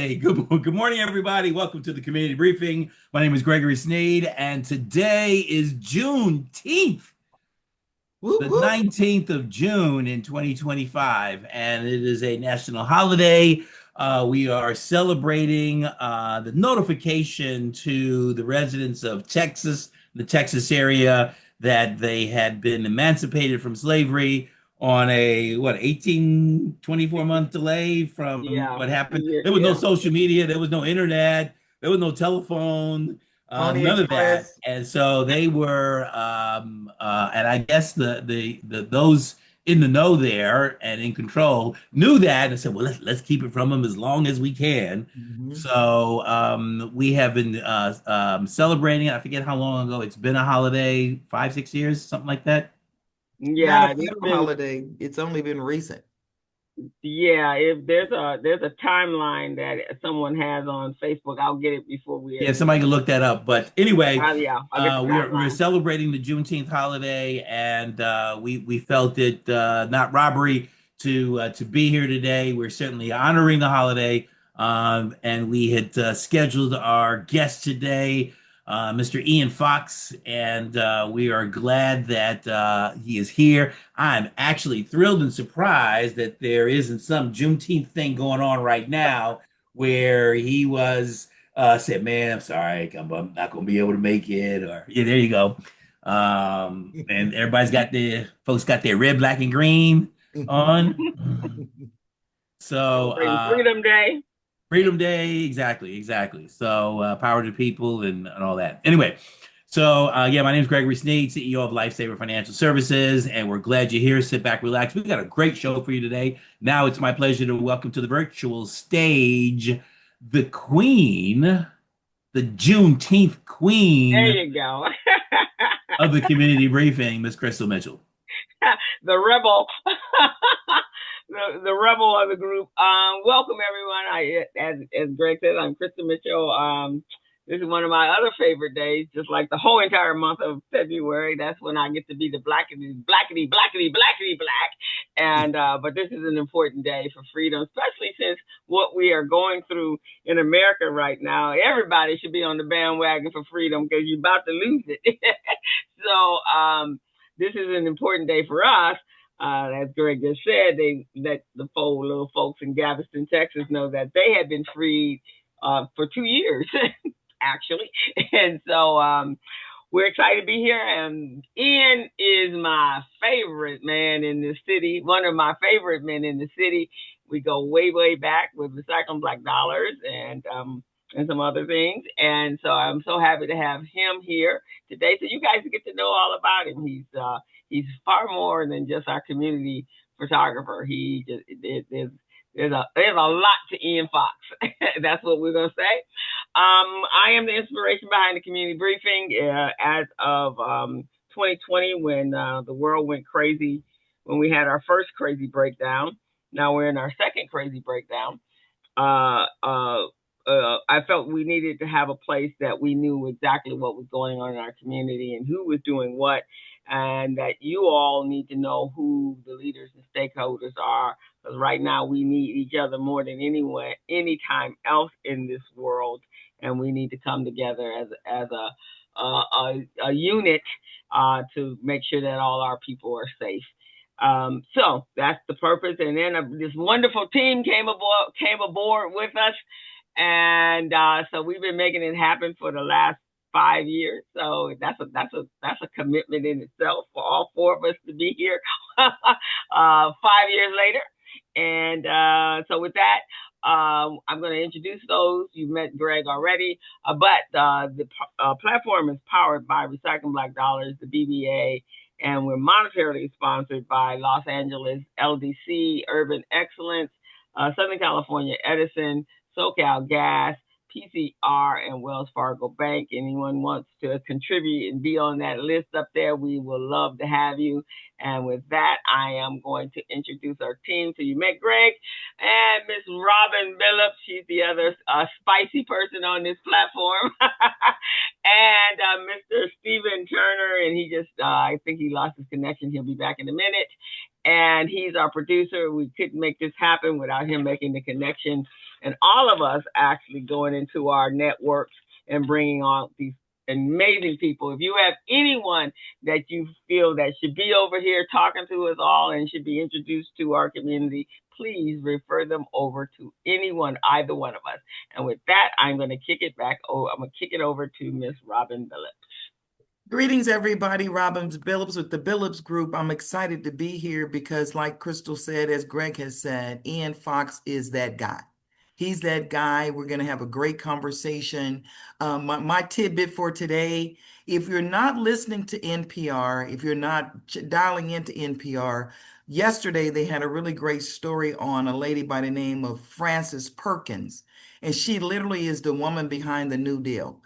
Hey, good morning, everybody. Welcome to the community briefing. My name is Gregory Sneed, and today is Juneteenth, Whoop, the whoop. 19th of June in 2025, and it is a national holiday. We are celebrating the notification to the residents of Texas, the Texas area, that they had been emancipated from slavery on a 18, 24-month delay from Yeah, what happened. yeah, There was no yeah. social media, there was no internet, there was no telephone, Pony none of that. Express. And so they were, and I guess the those in the know there and in control knew that and said, well, let's keep it from them as long as we can. Hmm. So we have been celebrating. I forget how long ago it's been a holiday, 5, 6 years, something like that. Not a Yeah, it's federal been holiday. It's only been recent. yeah, if there's a timeline that someone has on Facebook, I'll get it before Yeah, somebody can look that up. But anyway, yeah, I'll get the we're timeline. celebrating the Juneteenth holiday, and we felt it not robbery to be here today. We're certainly honoring the holiday, and we had scheduled our guest today, Mr. Ian Foxx, and we are glad that he is here. I'm actually thrilled and surprised that there isn't some Juneteenth thing going on right now where he was said, "Man, I'm sorry, I'm not gonna be able to make it." Or yeah, there you go. And everybody's got their folks got their red, black, and green on. So Celebrating Freedom Day. Freedom Day, exactly. So power to people and all that. Anyway, so yeah, my name is Gregory Sneed, CEO of Lifesaver Financial Services, and we're glad you're here. Sit back, relax. We've got a great show for you today. Now it's my pleasure to welcome to the virtual stage the Queen, the Juneteenth There Queen you go. of the community briefing, Miss Crystal Mitchell. The rebel, the rebel of the group. Welcome everyone. As Greg said, I'm Krista Mitchell. This is one of my other favorite days, just like the whole entire month of February. That's when I get to be the blackity black. And but this is an important day for freedom, especially since what we are going through in America right now. Everybody should be on the bandwagon for freedom because you're about to lose it. So this is an important day for us. As Greg just said, they let the four little folks in Galveston, Texas, know that they had been freed for 2 years, actually. And so we're excited to be here. And Ian is my favorite man in the city, one of my favorite men in the city. We go way, way back with Recycling Black Dollars and some other things. And so I'm so happy to have him here today, so you guys get to know all about him. He's far more than just our community photographer. He just there's a lot to Ian Foxx. That's what we're gonna say. I am the inspiration behind the community briefing. As of 2020, when the world went crazy, when we had our first crazy breakdown. Now we're in our second crazy breakdown. Uh, uh, I felt we needed to have a place that we knew exactly what was going on in our community and who was doing what, and that you all need to know who the leaders and stakeholders are. Because right now we need each other more than anyone, anytime else in this world, and we need to come together as a unit to make sure that all our people are safe. So that's the purpose. And then this wonderful team came aboard with us, and so we've been making it happen for the last 5 years. So that's a commitment in itself for all four of us to be here 5 years later. And so with that, I'm going to introduce those. You met Greg already, but the platform is powered by Recycling Black Dollars, the BBA, and we're monetarily sponsored by Los Angeles LDC, Urban Excellence, Southern California Edison, SoCal Gas, PCR, and Wells Fargo Bank. Anyone wants to contribute and be on that list up there, we will love to have you. And with that, I am going to introduce our team. So you met Greg and Miss Robin Billups. She's the other spicy person on this platform. And Mr. Stephen Turner, and he just, I think he lost his connection. He'll be back in a minute. and he's our producer. We couldn't make this happen without him making the connection, and all of us actually going into our networks and bringing on these amazing people. If you have anyone that you feel that should be over here talking to us all and should be introduced to our community, please refer them over to anyone, either one of us. And with that, I'm going to kick it back. I'm going to kick it over to Miss Robin Billups. Greetings, everybody. Robin Billups with the Billups Group. I'm excited to be here because, like Crystal said, as Greg has said, Ian Foxx is that guy. He's that guy. We're going to have a great conversation. My tidbit for today, if you're not listening to NPR, if you're not dialing into NPR, yesterday they had a really great story on a lady by the name of Frances Perkins, and she literally is the woman behind the New Deal.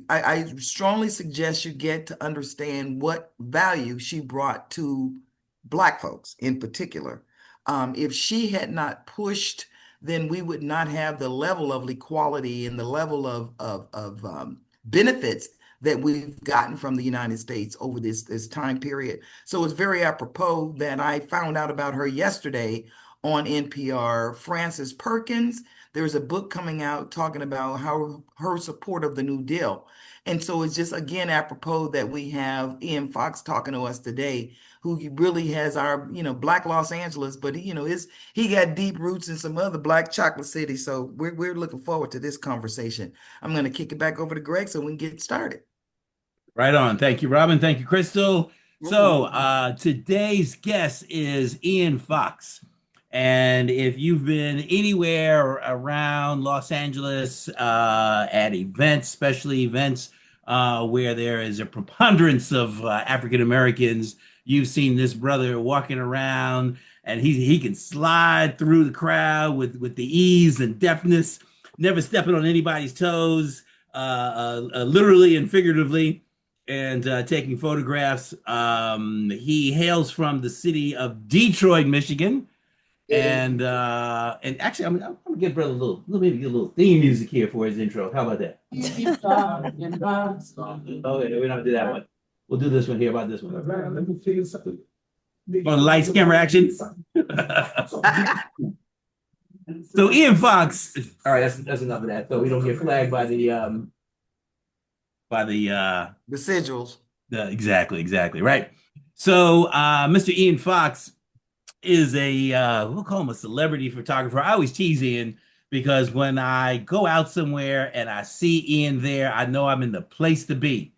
I strongly suggest you get to understand what value she brought to Black folks in particular. If she had not pushed, then we would not have the level of equality and the level of benefits that we've gotten from the United States over this time period. So it's very apropos that I found out about her yesterday on NPR. Frances Perkins, there's a book coming out talking about how her support of the New Deal. And so it's just, again, apropos that we have Ian Foxx talking to us today, who really has our, Black Los Angeles, but he got deep roots in some other Black chocolate cities. So we're looking forward to this conversation. I'm going to kick it back over to Greg so we can get started. Right on. Thank you, Robin. Thank you, Crystal. So today's guest is Ian Foxx. And if you've been anywhere around Los Angeles at events, especially events where there is a preponderance of African Americans, you've seen this brother walking around, and he can slide through the crowd with the ease and deftness, never stepping on anybody's toes, literally and figuratively, and taking photographs. He hails from the city of Detroit, Michigan. And actually, I'm gonna give brother maybe a little theme music here for his intro. How about that? Okay, we don't do that one. We'll do this one here. About this one. Let me figure something. On lights, camera, action. So Ian Foxx. All right, that's enough of that. So we don't get flagged by the sigils. Exactly right. So Mr. Ian Foxx is we'll call him a celebrity photographer. I always tease Ian because when I go out somewhere and I see Ian there, I know I'm in the place to be.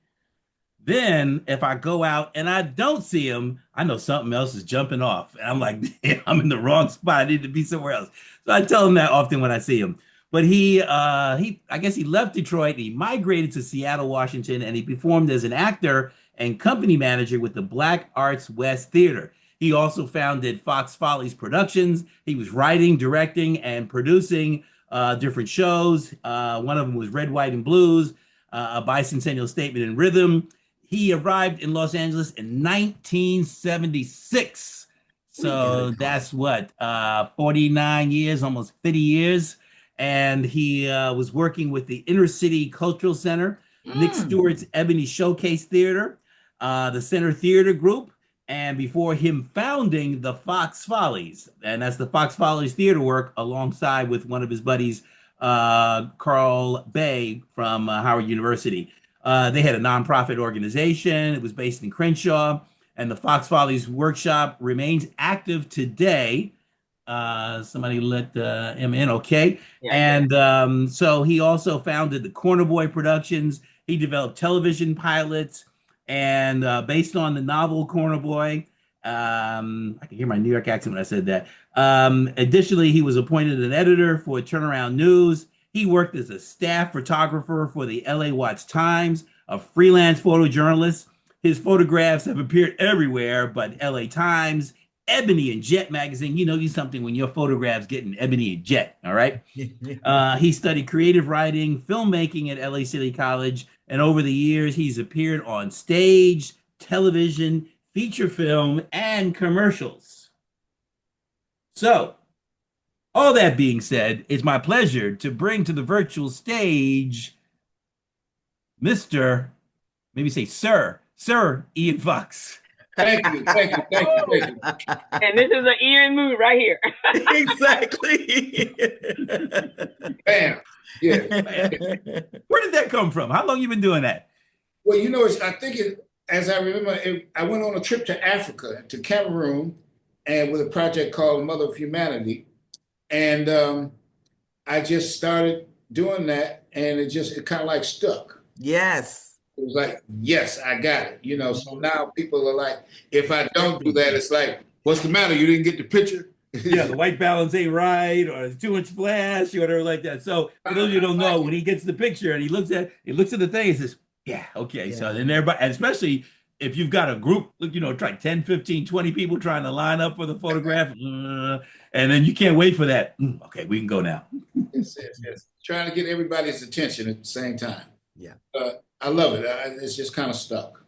Then if I go out and I don't see him, I know something else is jumping off. And I'm like, damn, I'm in the wrong spot. I need to be somewhere else. So I tell him that often when I see him. But I guess he left Detroit. He migrated to Seattle, Washington, and he performed as an actor and company manager with the Black Arts West Theater. He also founded Fox Follies Productions. He was writing, directing, and producing different shows. One of them was Red, White, and Blues, a bicentennial statement in rhythm. He arrived in Los Angeles in 1976. So that's what, 49 years, almost 50 years. And he was working with the Inner City Cultural Center, Nick Stewart's Ebony Showcase Theater, the Center Theater Group, and before him founding the Fox Follies. And that's the Fox Follies theater work alongside with one of his buddies, Carl Bay from Howard University. They had a nonprofit organization. It was based in Crenshaw, and the Fox Follies workshop remains active today. Somebody let him in, okay? Yeah, and so he also founded the Corner Boy Productions. He developed television pilots, and based on the novel Corner Boy, I can hear my New York accent when I said that. Additionally, he was appointed an editor for Turnaround News. He worked as a staff photographer for the LA Watch Times, a freelance photojournalist. His photographs have appeared everywhere, but LA Times, Ebony and Jet magazine. You know you something when your photographs get in Ebony and Jet, all right? He studied creative writing, filmmaking at LA City College, and over the years, he's appeared on stage, television, feature film, and commercials. So, all that being said, it's my pleasure to bring to the virtual stage Mr. maybe say Sir Ian Foxx. Thank you, thank you, thank you, thank you. And this is an Ian mood right here. Exactly. Bam. Yeah. Where did that come from? How long you been doing that? Well, you know, I think as I remember, I went on a trip to Africa, to Cameroon, and with a project called Mother of Humanity. And I just started doing that, and it kind of like stuck. Yes. It was like, yes, I got it. You know, so now people are like, if I don't do that, it's like, what's the matter? You didn't get the picture? Yeah, the white balance ain't right, or it's too much flash, or whatever like that. So for those of you who don't know, when he gets the picture and he looks at the thing, he says, yeah, okay. Yeah. So then everybody, and especially if you've got a group, try 10, 15, 20 people trying to line up for the photograph, and then you can't wait for that. Okay, we can go now. It's trying to get everybody's attention at the same time. Yeah. I love it. It's just kind of stuck.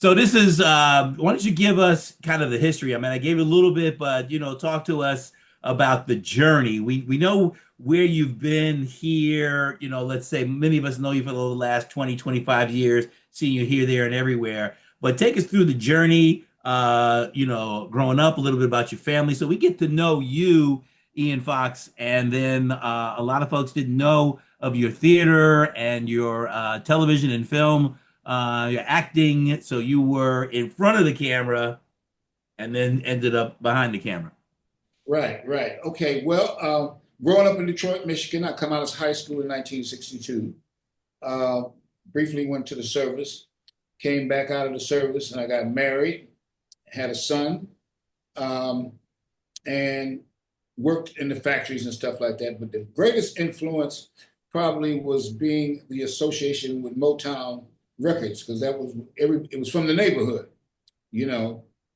So this is, why don't you give us kind of the history? I mean, I gave you a little bit, but, talk to us about the journey. We know where you've been here, let's say many of us know you for the last 20, 25 years, seeing you here, there, and everywhere. But take us through the journey, growing up, a little bit about your family, so we get to know you, Ian Foxx, and then a lot of folks didn't know of your theater and your television and film, your acting. So you were in front of the camera and then ended up behind the camera. Right, right. Okay. Well, growing up in Detroit, Michigan, I come out of high school in 1962. Briefly went to the service, came back out of the service, and I got married, had a son, and worked in the factories and stuff like that. But the greatest influence probably was being the association with Motown Records, because it was from the neighborhood,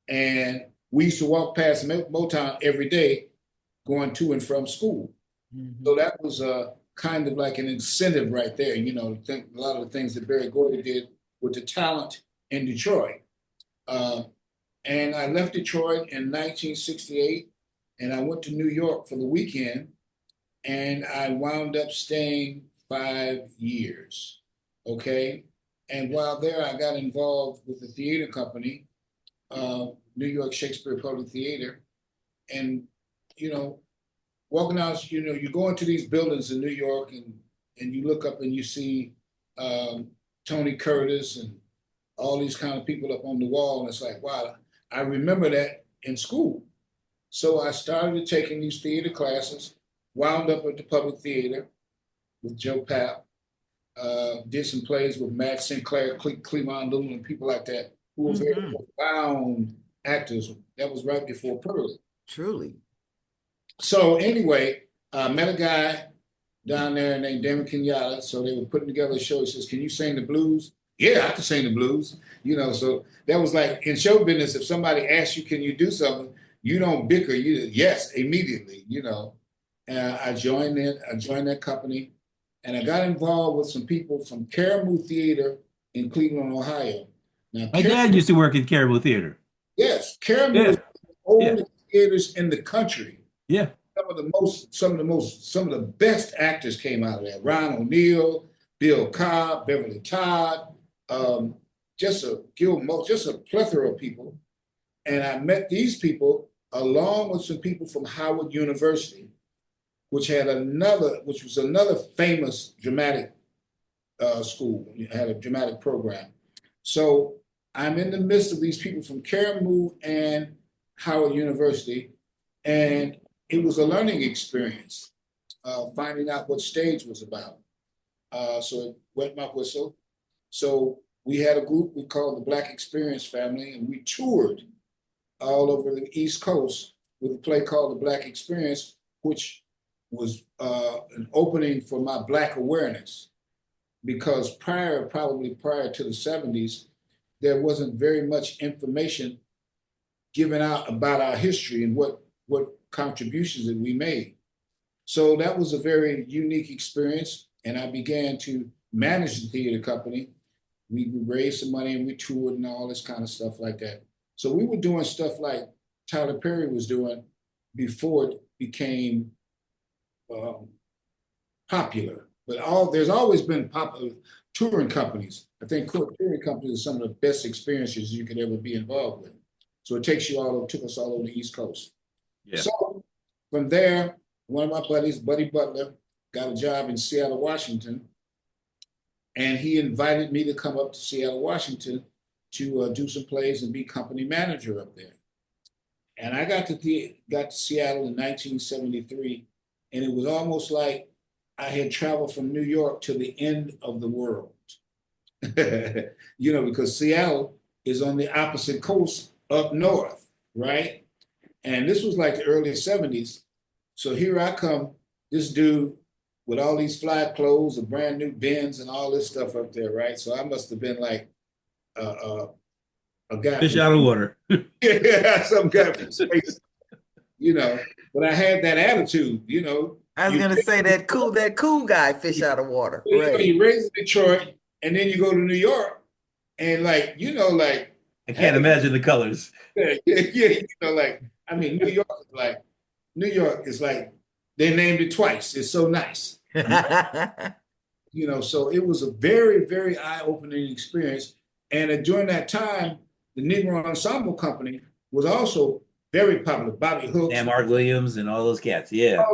and we used to walk past Motown every day going to and from school. Mm-hmm. So that was kind of like an incentive right there, to think a lot of the things that Berry Gordy did with the talent in Detroit. And I left Detroit in 1968, and I went to New York for the weekend, and I wound up staying 5 years, okay? And while there, I got involved with the theater company, New York Shakespeare Public Theatre. And, walking out, you go into these buildings in New York and you look up and you see Tony Curtis and all these kind of people up on the wall. And it's like, wow, I remember that in school. So I started taking these theater classes, wound up at the Public Theater with Joe Papp, did some plays with Matt Sinclair, Cleavon Little, and people like that, who were very profound actors. That was right before Pearlie. Truly. So anyway, I met a guy down there named Damon Kenyatta. So they were putting together a show. He says, "Can you sing the blues?" Yeah, I can sing the blues. So that was like in show business, if somebody asks you, can you do something? You don't bicker, yes, immediately, And I joined that company, and I got involved with some people from Caribou Theater in Cleveland, Ohio. Now, My dad used to work in Caribou Theater. Yes, Caribou is one of the oldest theaters in the country. Yeah. Some of the best actors came out of there. Ron O'Neal, Bill Cobb, Beverly Todd, just a plethora of people. And I met these people along with some people from Howard University, which was another famous dramatic school. It had a dramatic program. So I'm in the midst of these people from Caribou and Howard University, and it was a learning experience, finding out what stage was about. So it wet my whistle. So we had a group we called the Black Experience Family, and we toured all over the East Coast with a play called The Black Experience, which was an opening for my Black awareness, because probably prior to the 70s, there wasn't very much information given out about our history and what contributions that we made. So that was a very unique experience, and I began to manage the theater company. We raised some money and we toured and all this kind of stuff like that. So we were doing stuff like Tyler Perry was doing before it became popular. But there's always been popular touring companies. I think court theory company is some of the best experiences you could ever be involved with. So it took us all over the East Coast. Yeah. So from there, one of my buddies, Buddy Butler, got a job in Seattle, Washington, and he invited me to come up to Seattle, Washington to do some plays and be company manager up there. And I got to Seattle in 1973, and it was almost like I had traveled from New York to the end of the world. Because Seattle is on the opposite coast up north, right? And this was like the early 70s. So here I come, this dude with all these fly clothes, a brand new Benz and all this stuff up there, right? So I must have been like a guy. Fish out of water. Yeah, some guy from space, But I had that attitude, I was gonna say that cool guy, fish out of water. Right. You raised in Detroit, and then you go to New York, and I can't imagine the colors. Yeah, New York is like they named it twice. It's so nice. So it was a very, very eye-opening experience. And during that time, the Negro Ensemble Company was also very popular. Bobby Hooks, and Mark Williams, and all those cats. Yeah,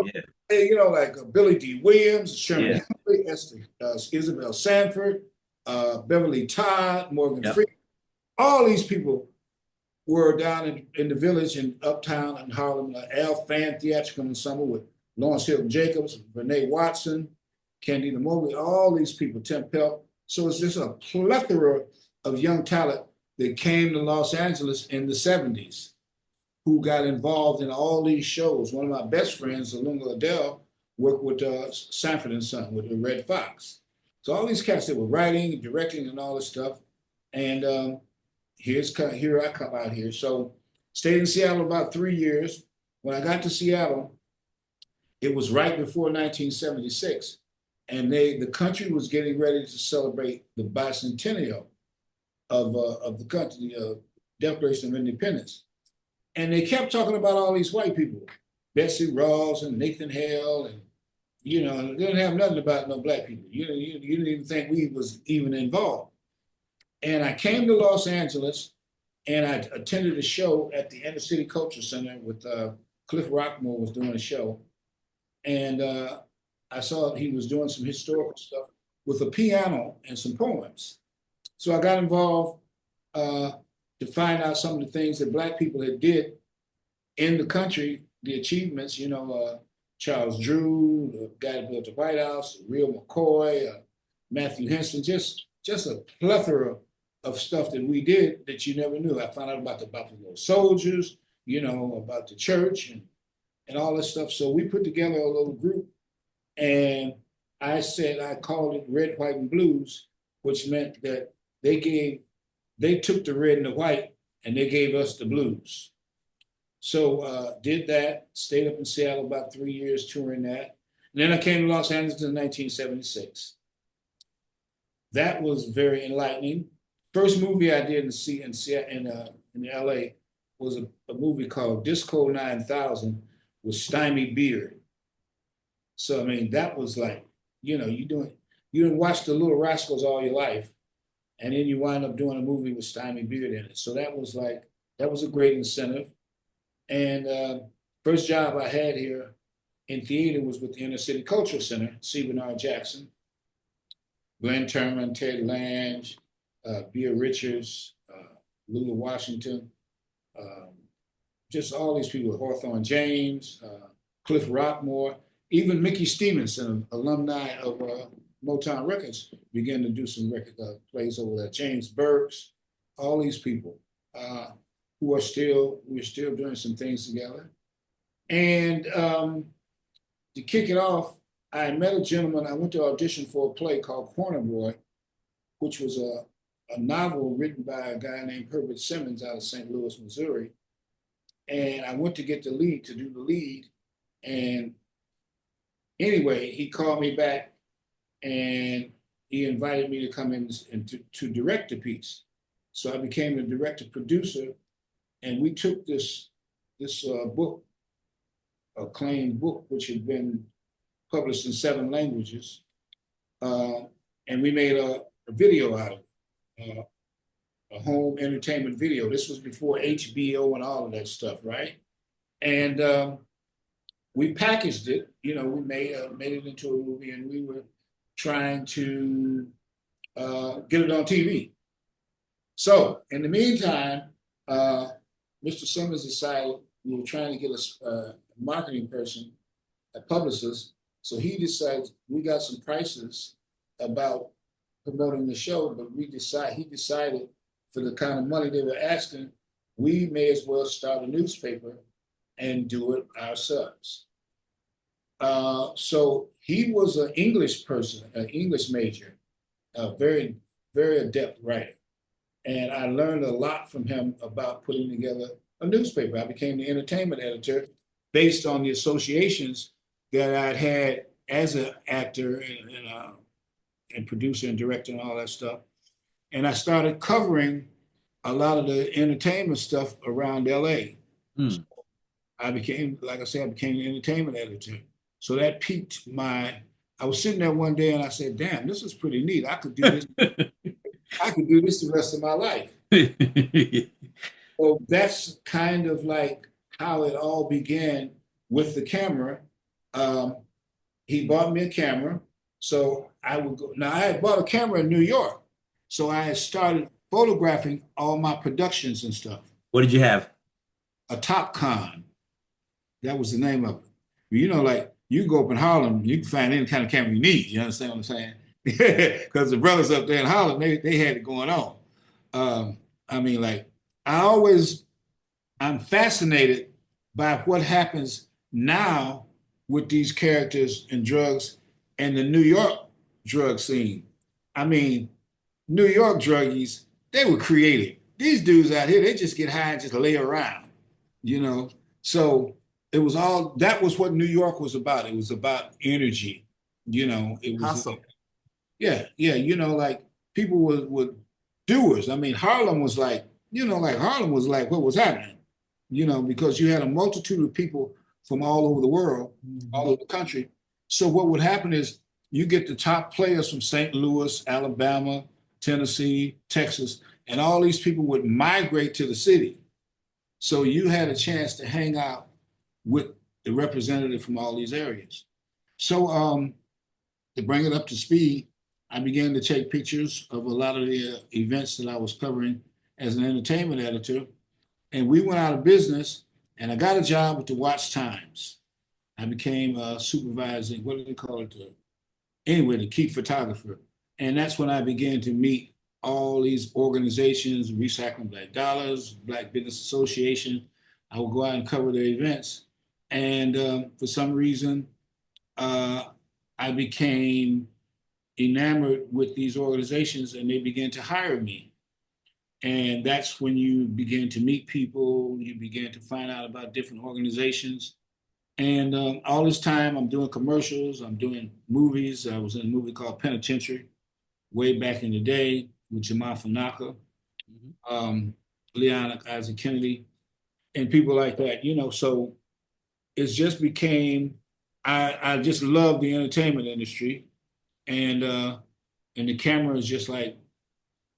yeah. Like Billy D. Williams, Sherman Hemsley, Isabel Sanford, Beverly Todd, Morgan Freeman. All these people were down in the village in Uptown in Harlem. Al Fan Theatrical Ensemble with Lawrence Hilton Jacobs, Renee Watson, Candida Mobley, all these people, Tim Pelt. So it's just a plethora of young talent that came to Los Angeles in the 70s who got involved in all these shows. One of my best friends, Alunga Adele, worked with Sanford and Son, with the Red Fox. So all these cats that were writing and directing and all this stuff. And here I come out here. So stayed in Seattle about 3 years. When I got to Seattle, it was right before 1976. And the country was getting ready to celebrate the bicentennial of the country, the Declaration of Independence. And they kept talking about all these white people, Betsy Ross and Nathan Hale, and they didn't have nothing about no black people. You didn't even think we was even involved. And I came to Los Angeles, and I attended a show at the Inner City Culture Center with Cliff Rockmore was doing a show, and I saw he was doing some historical stuff with a piano and some poems. So I got involved to find out some of the things that black people had did in the country, the achievements, Charles Drew, the guy that built the White House, Real McCoy, Matthew Henson, just a plethora of stuff that we did that you never knew. I found out about the Buffalo Soldiers, about the church and all this stuff. So we put together a little group, and I called it Red, White, and Blues, which meant that they took the red and the white and they gave us the blues. So did that, stayed up in Seattle about 3 years touring that. And then I came to Los Angeles in 1976. That was very enlightening. First movie I did in LA was a movie called Disco 9000 with Stymie Beard. So, that was like, you didn't watch The Little Rascals all your life, and then you wind up doing a movie with Stymie Beard in it. So that was a great incentive. And first job I had here in theater was with the Inner City Cultural Center, C. Bernard Jackson, Glenn Turman, Ted Lange, Bea Richards, Lula Washington, just all these people, Hawthorne James, Cliff Rockmore, even Mickey Stevenson, alumni of Motown Records, began to do some record plays over there. James Burks, all these people we're still doing some things together. And to kick it off, I met a gentleman. I went to audition for a play called Corner Boy, which was a novel written by a guy named Herbert Simmons out of St. Louis, Missouri. And I went to get to do the lead. And anyway, he called me back and he invited me to come in and to direct the piece. So I became the director producer, and we took this book, acclaimed book, which had been published in 7 languages, and we made a video out of it. uh, a home entertainment video. This was before HBO and all of that stuff, right? And we packaged it. We made it into a movie, and we were trying to get it on TV. So in the meantime, Mr. Simmons decided we were trying to get a marketing person, a publicist. So he decided we got some prices about promoting the show, but he decided for the kind of money they were asking, we may as well start a newspaper and do it ourselves. So he was an English person, an English major, a very, very adept writer. And I learned a lot from him about putting together a newspaper. I became the entertainment editor based on the associations that I'd had as an actor and producer and director and all that stuff. And I started covering a lot of the entertainment stuff around LA. Hmm. I became, like I said, I became the entertainment editor. So that piqued I was sitting there one day and I said, damn, this is pretty neat. I could do this. I could do this the rest of my life. So that's kind of like how it all began with the camera. He bought me a camera. So I would go. Now I had bought a camera in New York. So I had started photographing all my productions and stuff. What did you have? A Top Con. That was the name of it. Like you go up in Harlem, you can find any kind of camera you need. You understand what I'm saying? Because the brothers up there in Harlem, they had it going on. Like I'm fascinated by what happens now with these characters and drugs and the New York drug scene. New York druggies, they were creative. These dudes out here, they just get high and just lay around, So that was what New York was about. It was about energy, it was Hustle. yeah, like people were doers. Harlem was like, what was happening, because you had a multitude of people from all over the world, all over the country. So what would happen is you get the top players from St. Louis, Alabama, Tennessee, Texas, and all these people would migrate to the city. So you had a chance to hang out with the representative from all these areas. So to bring it up to speed, I began to take pictures of a lot of the events that I was covering as an entertainment editor. And we went out of business, and I got a job with the Watch Times. I became supervising, what do they call it? The key photographer. And that's when I began to meet all these organizations, Recycling Black Dollars, Black Business Association. I would go out and cover their events. And for some reason, I became enamored with these organizations, and they began to hire me. And that's when you begin to meet people, you begin to find out about different organizations. And all this time, I'm doing commercials, I'm doing movies. I was in a movie called Penitentiary way back in the day with Jamal Fanaka, Leon Isaac Kennedy, and people like that, So it just became, I just love the entertainment industry. And the camera is just like,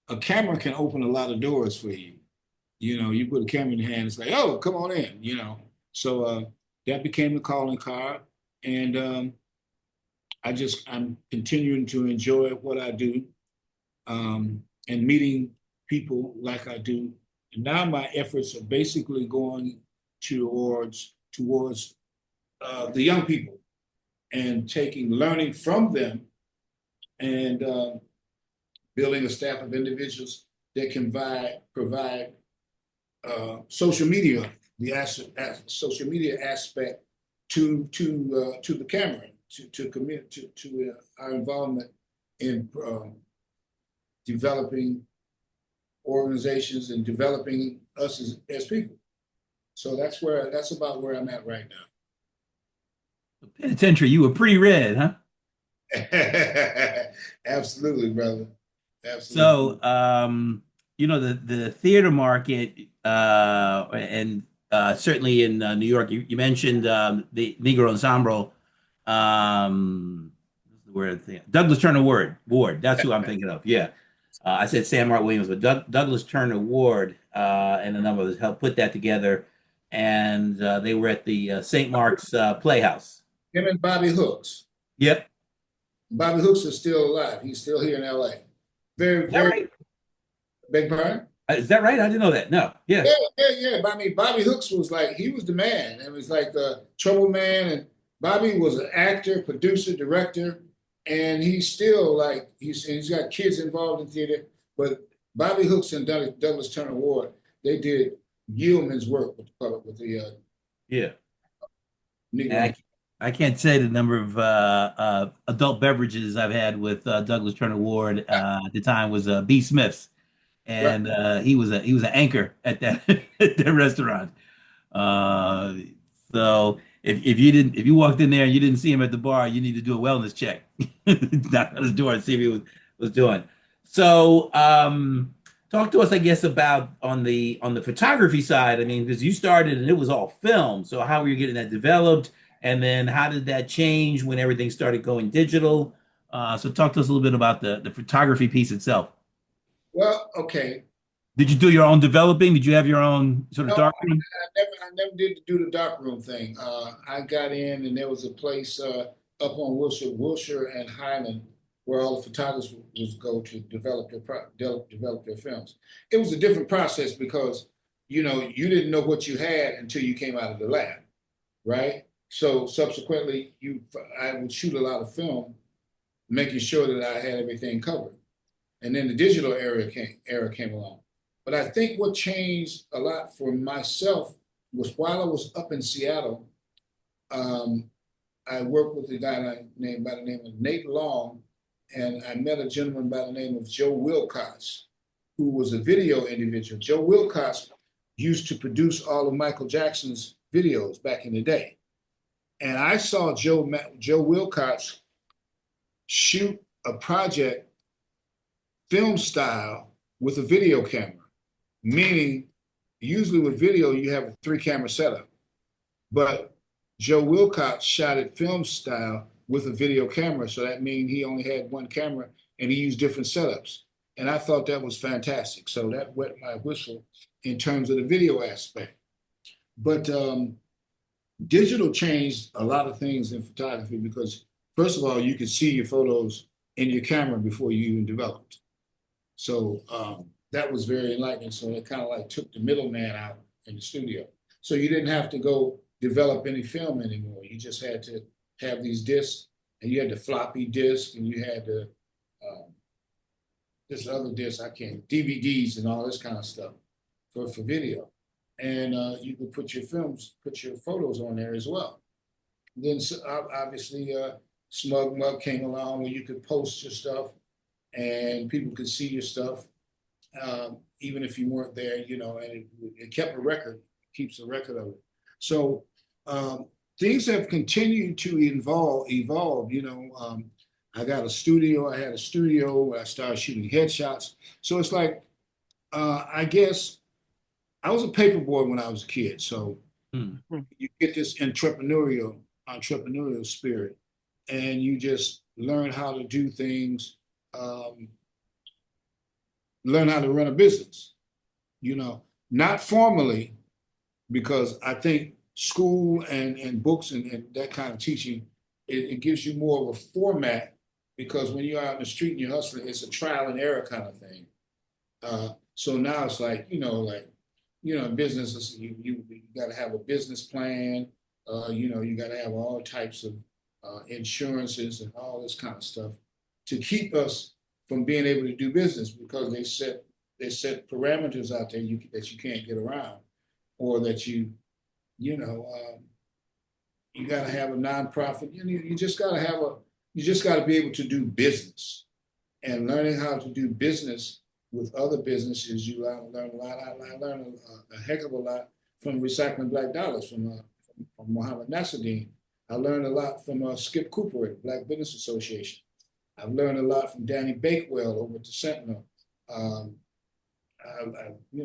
a camera can open a lot of doors for you. You put a camera in your hand, it's like, oh, come on in, So that became the calling card. And I'm continuing to enjoy what I do, and meeting people like I do. And now my efforts are basically going towards the young people and learning from them and building a staff of individuals that can provide social media, social media aspect to the camera, to our involvement in developing organizations and developing us as people. So that's about where I'm at right now. Penitentiary, you were pretty red, huh? Absolutely, brother. So, Absolutely. the theater market, and certainly in New York, you mentioned the Negro Ensemble. What's the word? Douglas Turner Ward. That's who I'm thinking of. Yeah. I said Sam Art Williams, but Douglas Turner Ward and a number of others helped put that together. And they were at the St. Mark's Playhouse. Him and Bobby Hooks. Yep. Bobby Hooks is still alive. He's still here in LA. Very, Is that very right? big pardon? Is that right? I didn't know that. No. Yeah. Yeah, yeah, yeah. But I mean, Bobby Hooks was like, he was the man. It was like the trouble man. And Bobby was an actor, producer, director. And he's still like, he's got kids involved in theater. But Bobby Hooks and Douglas Turner Ward, they did yeoman's work with the Yeah. Negro. I can't say the number of adult beverages I've had with Douglas Turner Ward at the time was B. Smith's, Right. and he was an anchor at that at that restaurant. Uh, so if you walked in there and you didn't see him at the bar, you need to do a wellness check. Knock on his door and see if he was doing. So talk to us, I guess, about on the photography side. I mean, because you started and it was all film. So how were you getting that developed? And then how did that change when everything started going digital? So talk to us a little bit about the photography piece itself. Well, okay. Did you do your own developing? Did you have your own sort of No, dark room? I never did do the dark room thing. I got in and there was a place up on Wilshire and Highland where all the photographers would go to develop their films. It was a different process because you didn't know what you had until you came out of the lab, right? So subsequently, I would shoot a lot of film, making sure that I had everything covered. And then the digital era came along. But I think what changed a lot for myself was while I was up in Seattle, I worked with a guy by the name of Nate Long, and I met a gentleman by the name of Joe Wilcox, who was a video individual. Joe Wilcox used to produce all of Michael Jackson's videos back in the day. And I saw Joe Wilcox shoot a project film style with a video camera, meaning usually with video, you have a 3-camera setup. But Joe Wilcox shot it film style with a video camera. So that means he only had one camera and he used different setups. And I thought that was fantastic. So that wet my whistle in terms of the video aspect. But digital changed a lot of things in photography because, first of all, you could see your photos in your camera before you even developed. So that was very enlightening. So it kind of like took the middleman out in the studio. So you didn't have to go develop any film anymore. You just had to have these discs, and you had the floppy disk, and you had the this other disc, DVDs and all this kind of stuff for video. And you could put your photos on there as well. Then obviously Smug Mug came along where you could post your stuff and people could see your stuff, even if you weren't there, and it kept a record, keeps a record of it. So things have continued to evolve. I had a studio where I started shooting headshots. So it's like, I guess I was a paper boy when I was a kid. So you get this entrepreneurial spirit, and you just learn how to do things, learn how to run a business, not formally, because I think school and books and that kind of teaching, it gives you more of a format, because when you're out in the street and you're hustling, it's a trial and error kind of thing. So now it's like, business, you got to have a business plan. You got to have all types of insurances and all this kind of stuff to keep us from being able to do business, because they set parameters out there that you can't get around, or that you got to have a nonprofit. You just got to be able to do business, and learning how to do business with other businesses. You learn a lot. I learned a heck of a lot from Recycling Black Dollars from Mohammed Nasruddin. I learned a lot from Skip Cooper at Black Business Association. I've learned a lot from Danny Bakewell over at the Sentinel.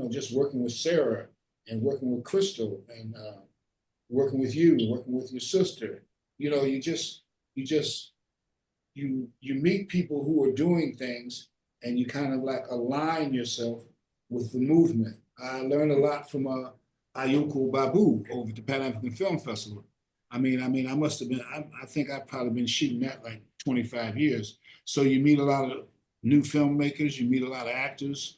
Just working with Sarah and working with Crystal and working with you, working with your sister. You meet people who are doing things, and you kind of like align yourself with the movement. I learned a lot from Ayuko Babu over at the Pan African Film Festival. I must have been, I think I've probably been shooting that like 25 years. So you meet a lot of new filmmakers, you meet a lot of actors.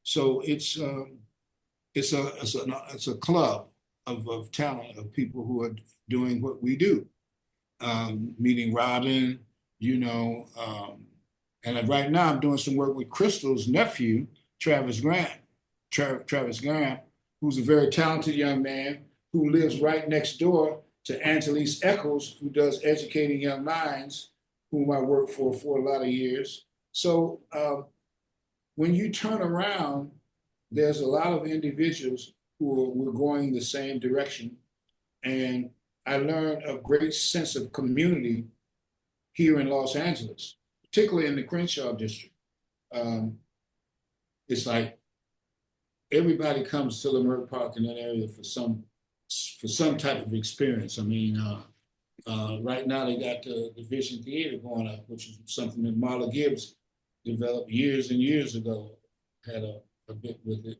So it's a club of talent, of people who are doing what we do. Meeting Robin, and right now I'm doing some work with Crystal's nephew, Travis Grant. Travis Grant, who's a very talented young man who lives right next door to Angelise Eccles, who does Educating Young Minds, whom I worked for a lot of years. So when you turn around, there's a lot of individuals who were going the same direction. And I learned a great sense of community here in Los Angeles, particularly in the Crenshaw district. It's like everybody comes to Leimert Park in that area for some type of experience. Right now they got the Vision Theater going up, which is something that Marla Gibbs developed years and years ago, had a bit with it.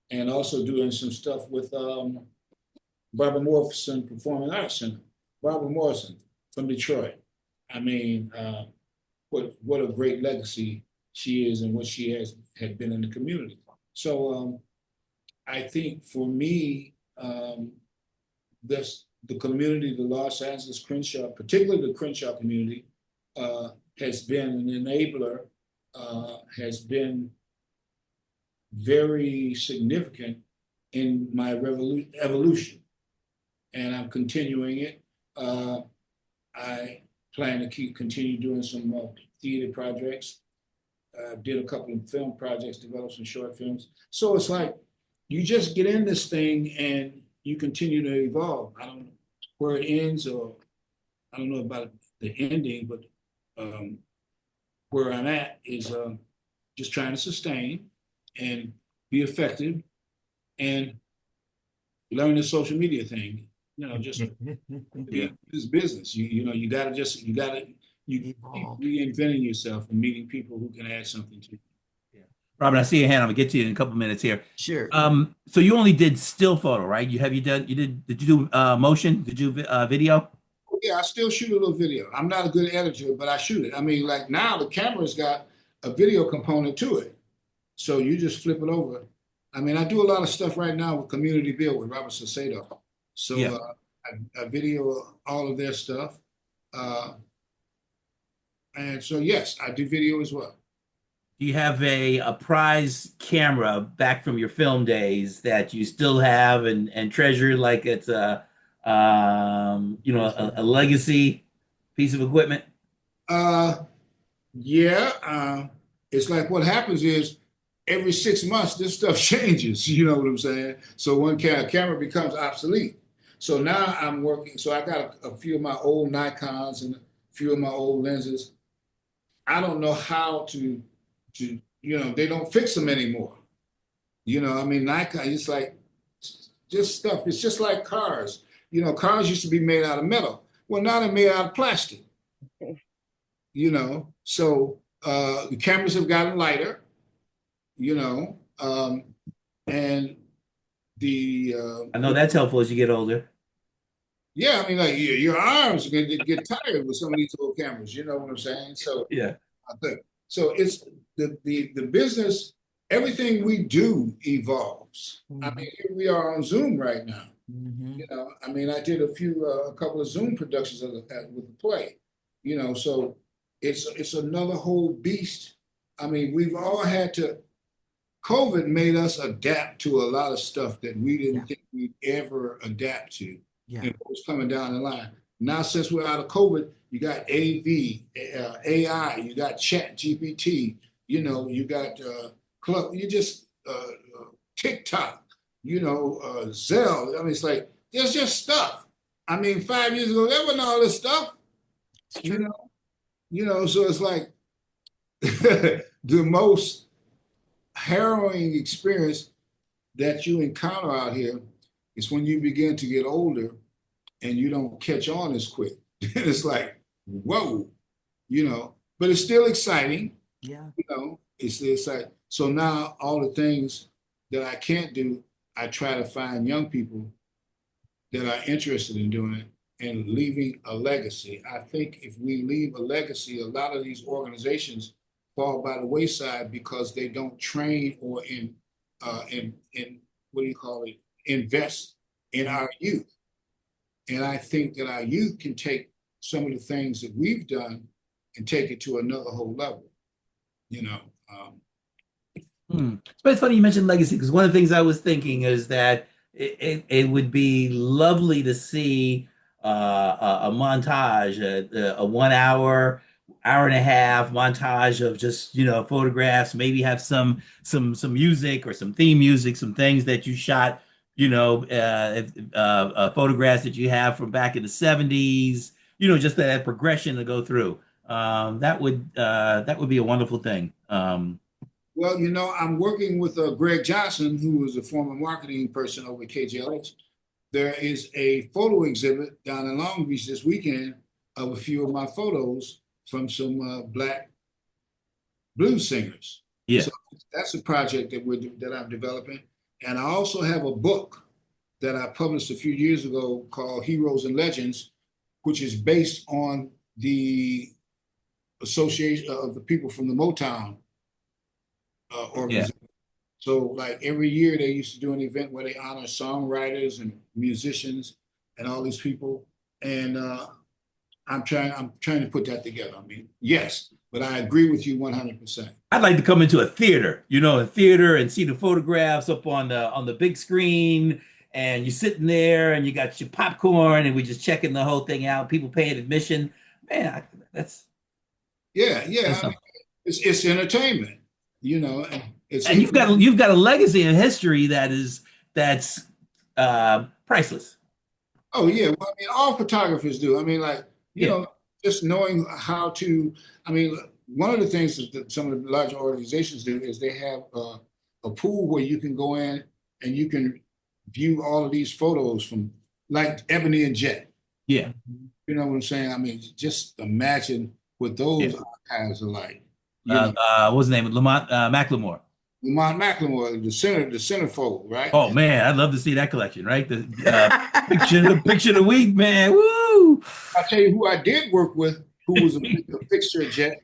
And also doing some stuff with Barbara Morrison Performing Arts Center. Barbara Morrison from Detroit. What a great legacy she is and what she had been in the community. So I think for me, the community, the Los Angeles Crenshaw, particularly the Crenshaw community, has been an enabler, has been very significant in my evolution. And I'm continuing it. I plan to continue doing some theater projects. Did a couple of film projects, developed some short films. So it's like, you just get in this thing and you continue to evolve. I don't know where it ends, or I don't know about the ending, but where I'm at is just trying to sustain and be effective and learn the social media thing. Just this business. You gotta keep reinventing yourself and meeting people who can add something to you. Yeah. Robin, I see your hand. I'm gonna get to you in a couple minutes here. Sure. So you only did still photo, right? Did you do motion? Did you video? Yeah, I still shoot a little video. I'm not a good editor, but I shoot it. Like now the camera's got a video component to it. So you just flip it over. I do a lot of stuff right now with Community Build with Robert Sacedo. So Yeah. I video all of their stuff. And so, yes, I do video as well. Do you have a prize camera back from your film days that you still have and treasure like it's a legacy piece of equipment? Yeah. It's like what happens is every 6 months this stuff changes. You know what I'm saying? So one camera becomes obsolete. So now I'm working. So I got a few of my old Nikons and a few of my old lenses. I don't know how to they don't fix them anymore. Nikon, it's like just stuff. It's just like cars. Cars used to be made out of metal. Well, now they're made out of plastic. So the cameras have gotten lighter, and the I know that's helpful as you get older. Yeah, like your arms are going to get tired with some of these old cameras. You know what I'm saying? So yeah, I think so. It's the business. Everything we do evolves. Mm-hmm. Here we are on Zoom right now. Mm-hmm. I did a couple of Zoom productions with the play. So it's another whole beast. We've all had to. COVID made us adapt to a lot of stuff that we didn't think we'd ever adapt to. Yeah. And what was coming down the line. Now, since we're out of COVID, you got AV, AI, you got Chat GPT, you got TikTok, Zelle. It's like, there's just stuff. 5 years ago, there wasn't all this stuff. So it's like the most harrowing experience that you encounter out here is when you begin to get older and you don't catch on as quick. It's like, whoa, but it's still exciting. Yeah. You know, it's like, so now all the things that I can't do, I try to find young people that are interested in doing it and leaving a legacy. I think if we leave a legacy, a lot of these organizations fall by the wayside because they don't train or in what do you call it, invest in our youth. And I think that our youth can take some of the things that we've done and take it to another whole level, you know. But it's funny you mentioned legacy because one of the things I was thinking is that it would be lovely to see a montage, a 1 hour, hour and a half montage of just photographs. Maybe have some music or some theme music, some things that you shot. Photographs that you have from back in the '70s. Just that progression to go through. That would be a wonderful thing. Well, I'm working with Greg Johnson, who was a former marketing person over at KJLH. There is a photo exhibit down in Long Beach this weekend of a few of my photos from some Black blues singers. Yeah. So that's a project that I'm developing. And I also have a book that I published a few years ago called Heroes and Legends, which is based on the association of the people from the Motown Yeah. organization. So like every year they used to do an event where they honor songwriters and musicians and all these people. And I'm trying to put that together. I mean, yes, but I agree with you 100%. I'd like to come into a theater and see the photographs up on the big screen, and you're sitting there and you got your popcorn and we just checking the whole thing out, people paying admission. Man, that's Yeah, that's yeah. I mean, something. it's entertainment, and it's And you've got a legacy and history that's priceless. oh yeah. Well, I mean, all photographers do. I mean, like, Yeah. just knowing how to, I mean, one of the things that some of the larger organizations do is they have a pool where you can go in and you can view all of these photos from like Ebony and Jet. Yeah. You know what I'm saying? I mean, just imagine what Yeah. those archives are like. You know, What was the name? Lamont Macklemore. Lamont McLemore, the centerfold, right? Oh man, I'd love to see that collection, right? The picture of the week, man. Woo! I'll tell you who I did work with, who was a fixture at Jet,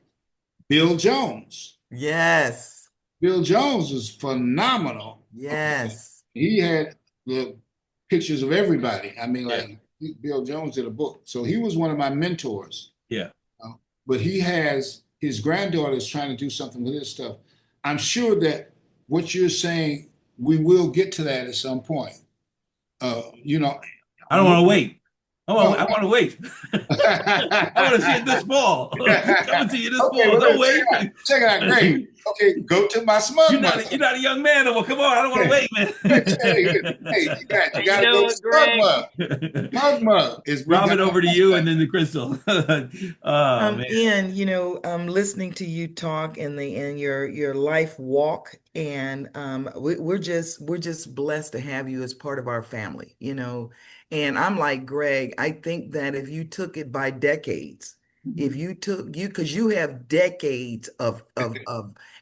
Bill Jones. Yes. Bill Jones was phenomenal. Yes. He had the pictures of everybody. I mean, Yeah. like Bill Jones did a book. So he was one of my mentors. Yeah. But he has his granddaughter is trying to do something with his stuff. I'm sure that what you're saying, we will get to that at some point. You know, I don't want to wait. Oh. I want to wait. I want to see it this fall. Coming to you this Okay, fall. well, Don't wait. check it out. Great. Okay, go to my smug You're mug. not a young man. Well, come on. I don't want to wait, man. Hey, you got to You know go to what, smug Greg? mug. Smug mug is we Robin, got over to you, and then the crystal. Oh man. Ian, I'm listening to you talk and your life walk, and we're just blessed to have you as part of our family. And I'm like Greg, I think that if you took it by decades, if you took you because you have decades of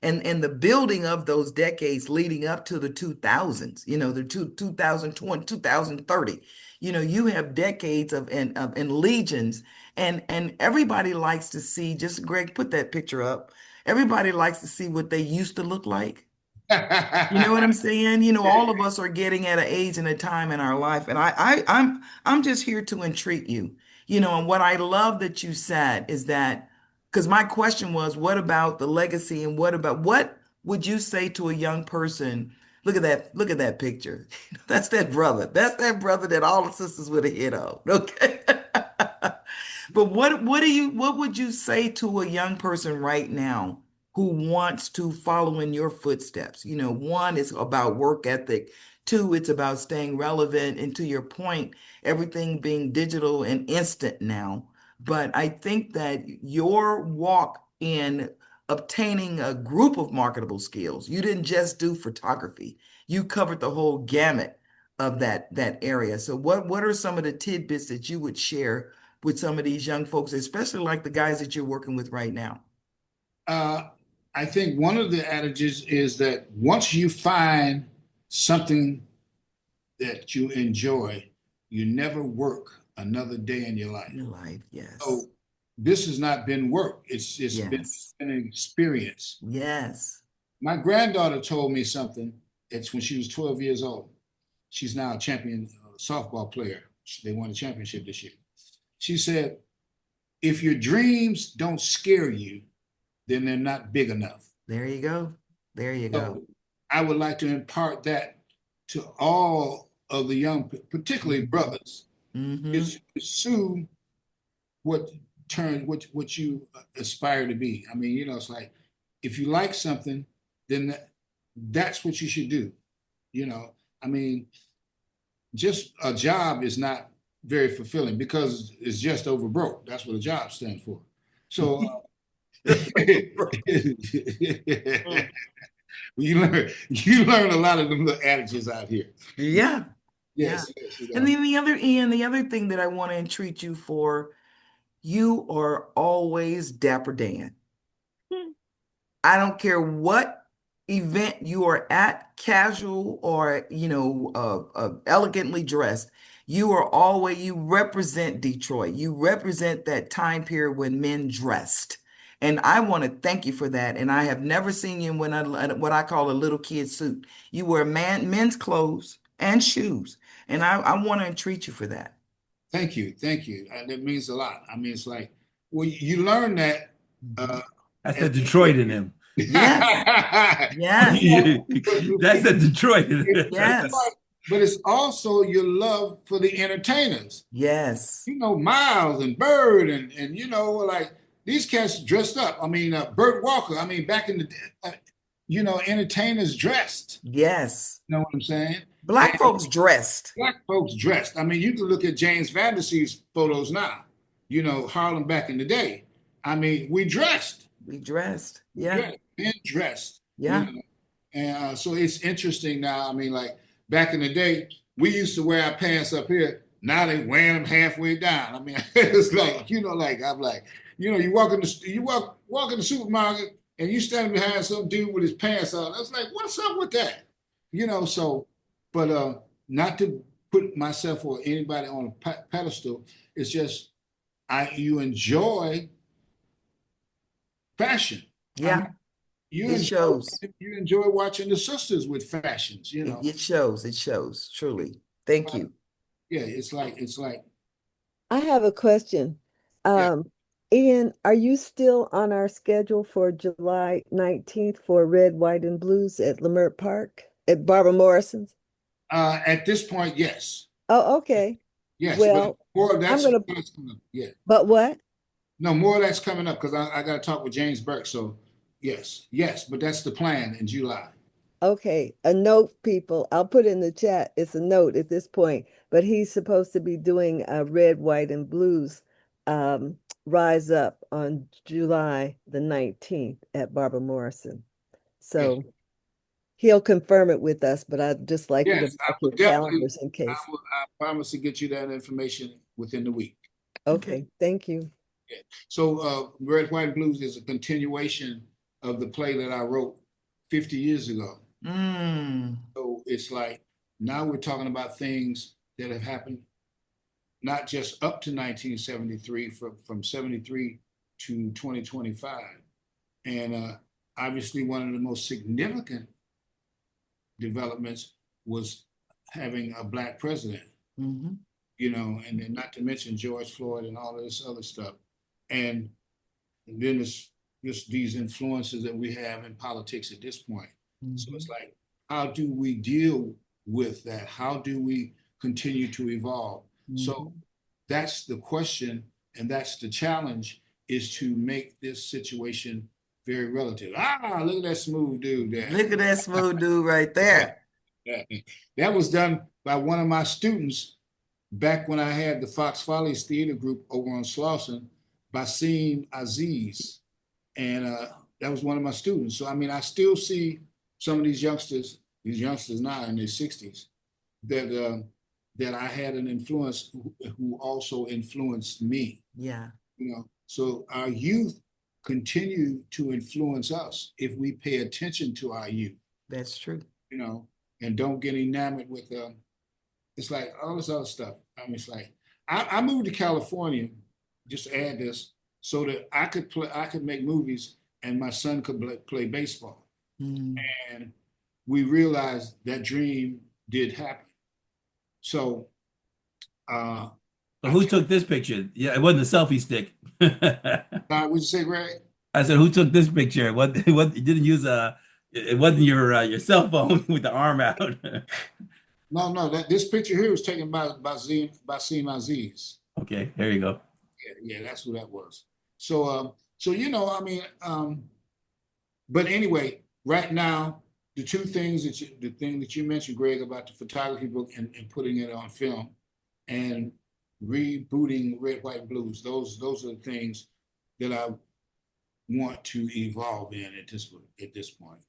and the building of those decades leading up to the 2000s, the 2020, 2030, you have decades of and legions and everybody likes to see, just Greg, put that picture up. Everybody likes to see what they used to look like. You know what I'm saying? All of us are getting at an age and a time in our life, and I'm just here to entreat you. And what I love that you said is that because my question was, what about the legacy and what would you say to a young person? Look at that picture. That's that brother. That's that brother that all the sisters would have hit on. Okay. But what would you say to a young person right now who wants to follow in your footsteps? One is about work ethic. Two, it's about staying relevant. And to your point, everything being digital and instant now. But I think that your walk in obtaining a group of marketable skills, you didn't just do photography. You covered the whole gamut of that area. So what are some of the tidbits that you would share with some of these young folks, especially like the guys that you're working with right now? uh, I think one of the adages is that once you find something that you enjoy, you never work another day in your life. Your life, yes. So this has not been work. It's been Yes. an experience. Yes. My granddaughter told me something. It's when she was 12 years old. She's now a champion softball player. They won a championship this year. She said, if your dreams don't scare you, then they're not big enough. There you go. There you go. So I would like to impart that to all of the young, particularly brothers, Mm-hmm. is pursue what you aspire to be. I mean, it's like if you like something, then that's what you should do. I mean, just a job is not very fulfilling because it's just over broke. That's what a job stands for. So you learn a lot of them little adages out here. Yeah. Yes. And then the other thing that I want to entreat you for, you are always Dapper Dan. I don't care what event you are at, casual or elegantly dressed. You represent Detroit. You represent that time period when men dressed. And I want to thank you for that. And I have never seen you in what I call a little kid suit. You wear men's clothes and shoes. And I want to entreat you for that. Thank you. That means a lot. I mean, it's like, well, you learn that. That's the Detroit in him. Yes. Yes. That's the Detroit in him. Yes. But it's also your love for the entertainers. Yes. Miles and Bird and like these cats dressed up. I mean, Burt Walker. I mean, back in the day, entertainers dressed. Yes. You know what I'm saying? Black folks dressed. Black folks dressed. I mean, you can look at James Vandersee's photos now. Harlem back in the day. I mean, we dressed. We dressed. Yeah. Men dressed. Yeah. And so it's interesting now. I mean, like back in the day, we used to wear our pants up here. Now they wearing them halfway down. I mean, it's like, I'm like, you walk in the supermarket and you stand behind some dude with his pants on. I was like, what's up with that? But not to put myself or anybody on a pedestal. It's just you enjoy fashion. Yeah. You enjoy watching the sisters with fashions, It shows, truly. Thank you. Yeah, it's like I have a question. Ian, are you still on our schedule for July 19th for Red, White, and Blues at Leimert Park at Barbara Morrison's? At this point, yes. Oh, okay. Yes, well, but more of that's coming up. Yeah. But what? No, more of that's coming up because I got to talk with James Burke. So yes, but that's the plan in July. Okay, a note, people. I'll put in the chat. It's a note at this point, but he's supposed to be doing a Red, White, and Blues Rise Up on July the 19th at Barbara Morrison. So he'll confirm it with us, but I'd just like you to mark your calendars in case. I promise to get you that information within the week. Okay, thank you. Yeah. So Red, White, and Blues is a continuation of the play that I wrote 50 years ago. So it's like now we're talking about things that have happened not just up to 1973, from 73 to 2025. And obviously one of the most significant developments was having a Black president, and then not to mention George Floyd and all of this other stuff. And then it's just these influences that we have in politics at this point. So it's like, how do we deal with that? How do we continue to evolve? So that's the question, and that's the challenge, is to make this situation very relative. Look at that smooth dude there. Look at that smooth dude right there. That was done by one of my students back when I had the Fox Follies Theater Group over on Slauson, Basim Aziz. And that was one of my students. So, I mean, I still see some of these youngsters now in their 60s, that I had an influence who also influenced me. Yeah. So our youth continue to influence us if we pay attention to our youth, That's true. you know, and don't get enamored with it's like all this other stuff. I mean, it's like I moved to California, just to add this, so that I could make movies and my son could play baseball. Mm. And we realized that dream did happen. So So who took this picture? Yeah, it wasn't a selfie stick. would you say, Greg? I said, who took this picture? What you didn't use it wasn't your cell phone with the arm out. No, this picture here was taken by Basim Aziz. Okay, there you go. Yeah, that's who that was. So you know, I mean, but anyway, right now, the thing that you mentioned, Greg, about the photography book and putting it on film and rebooting Red, White, Blues, those are the things that I want to evolve in at this point.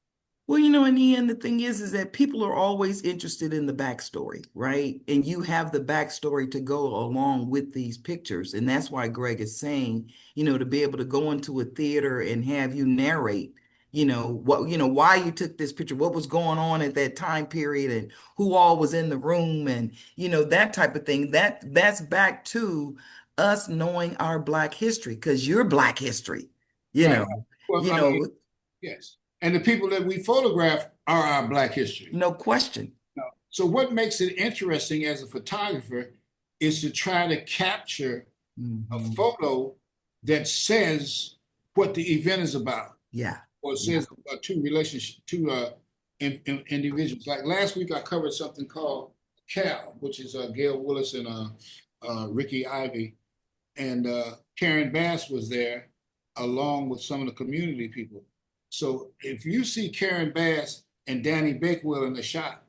Well, you know, in the end, the thing is that people are always interested in the backstory, right? And you have the backstory to go along with these pictures. And that's why Greg is saying, you know, to be able to go into a theater and have you narrate, why you took this picture, what was going on at that time period, and who all was in the room, and, that type of thing. That's back to us knowing our Black history, because you're Black history, Right. Well, I mean, know, yes. And the people that we photograph are our Black history. no question. So what makes it interesting as a photographer is to try to capture a photo that says what the event is about, Yeah. or says two individuals. Like last week, I covered something called Cal, which is Gail Willis and Ricky Ivy, and Karen Bass was there along with some of the community people. So if you see Karen Bass and Danny Bakewell in the shot,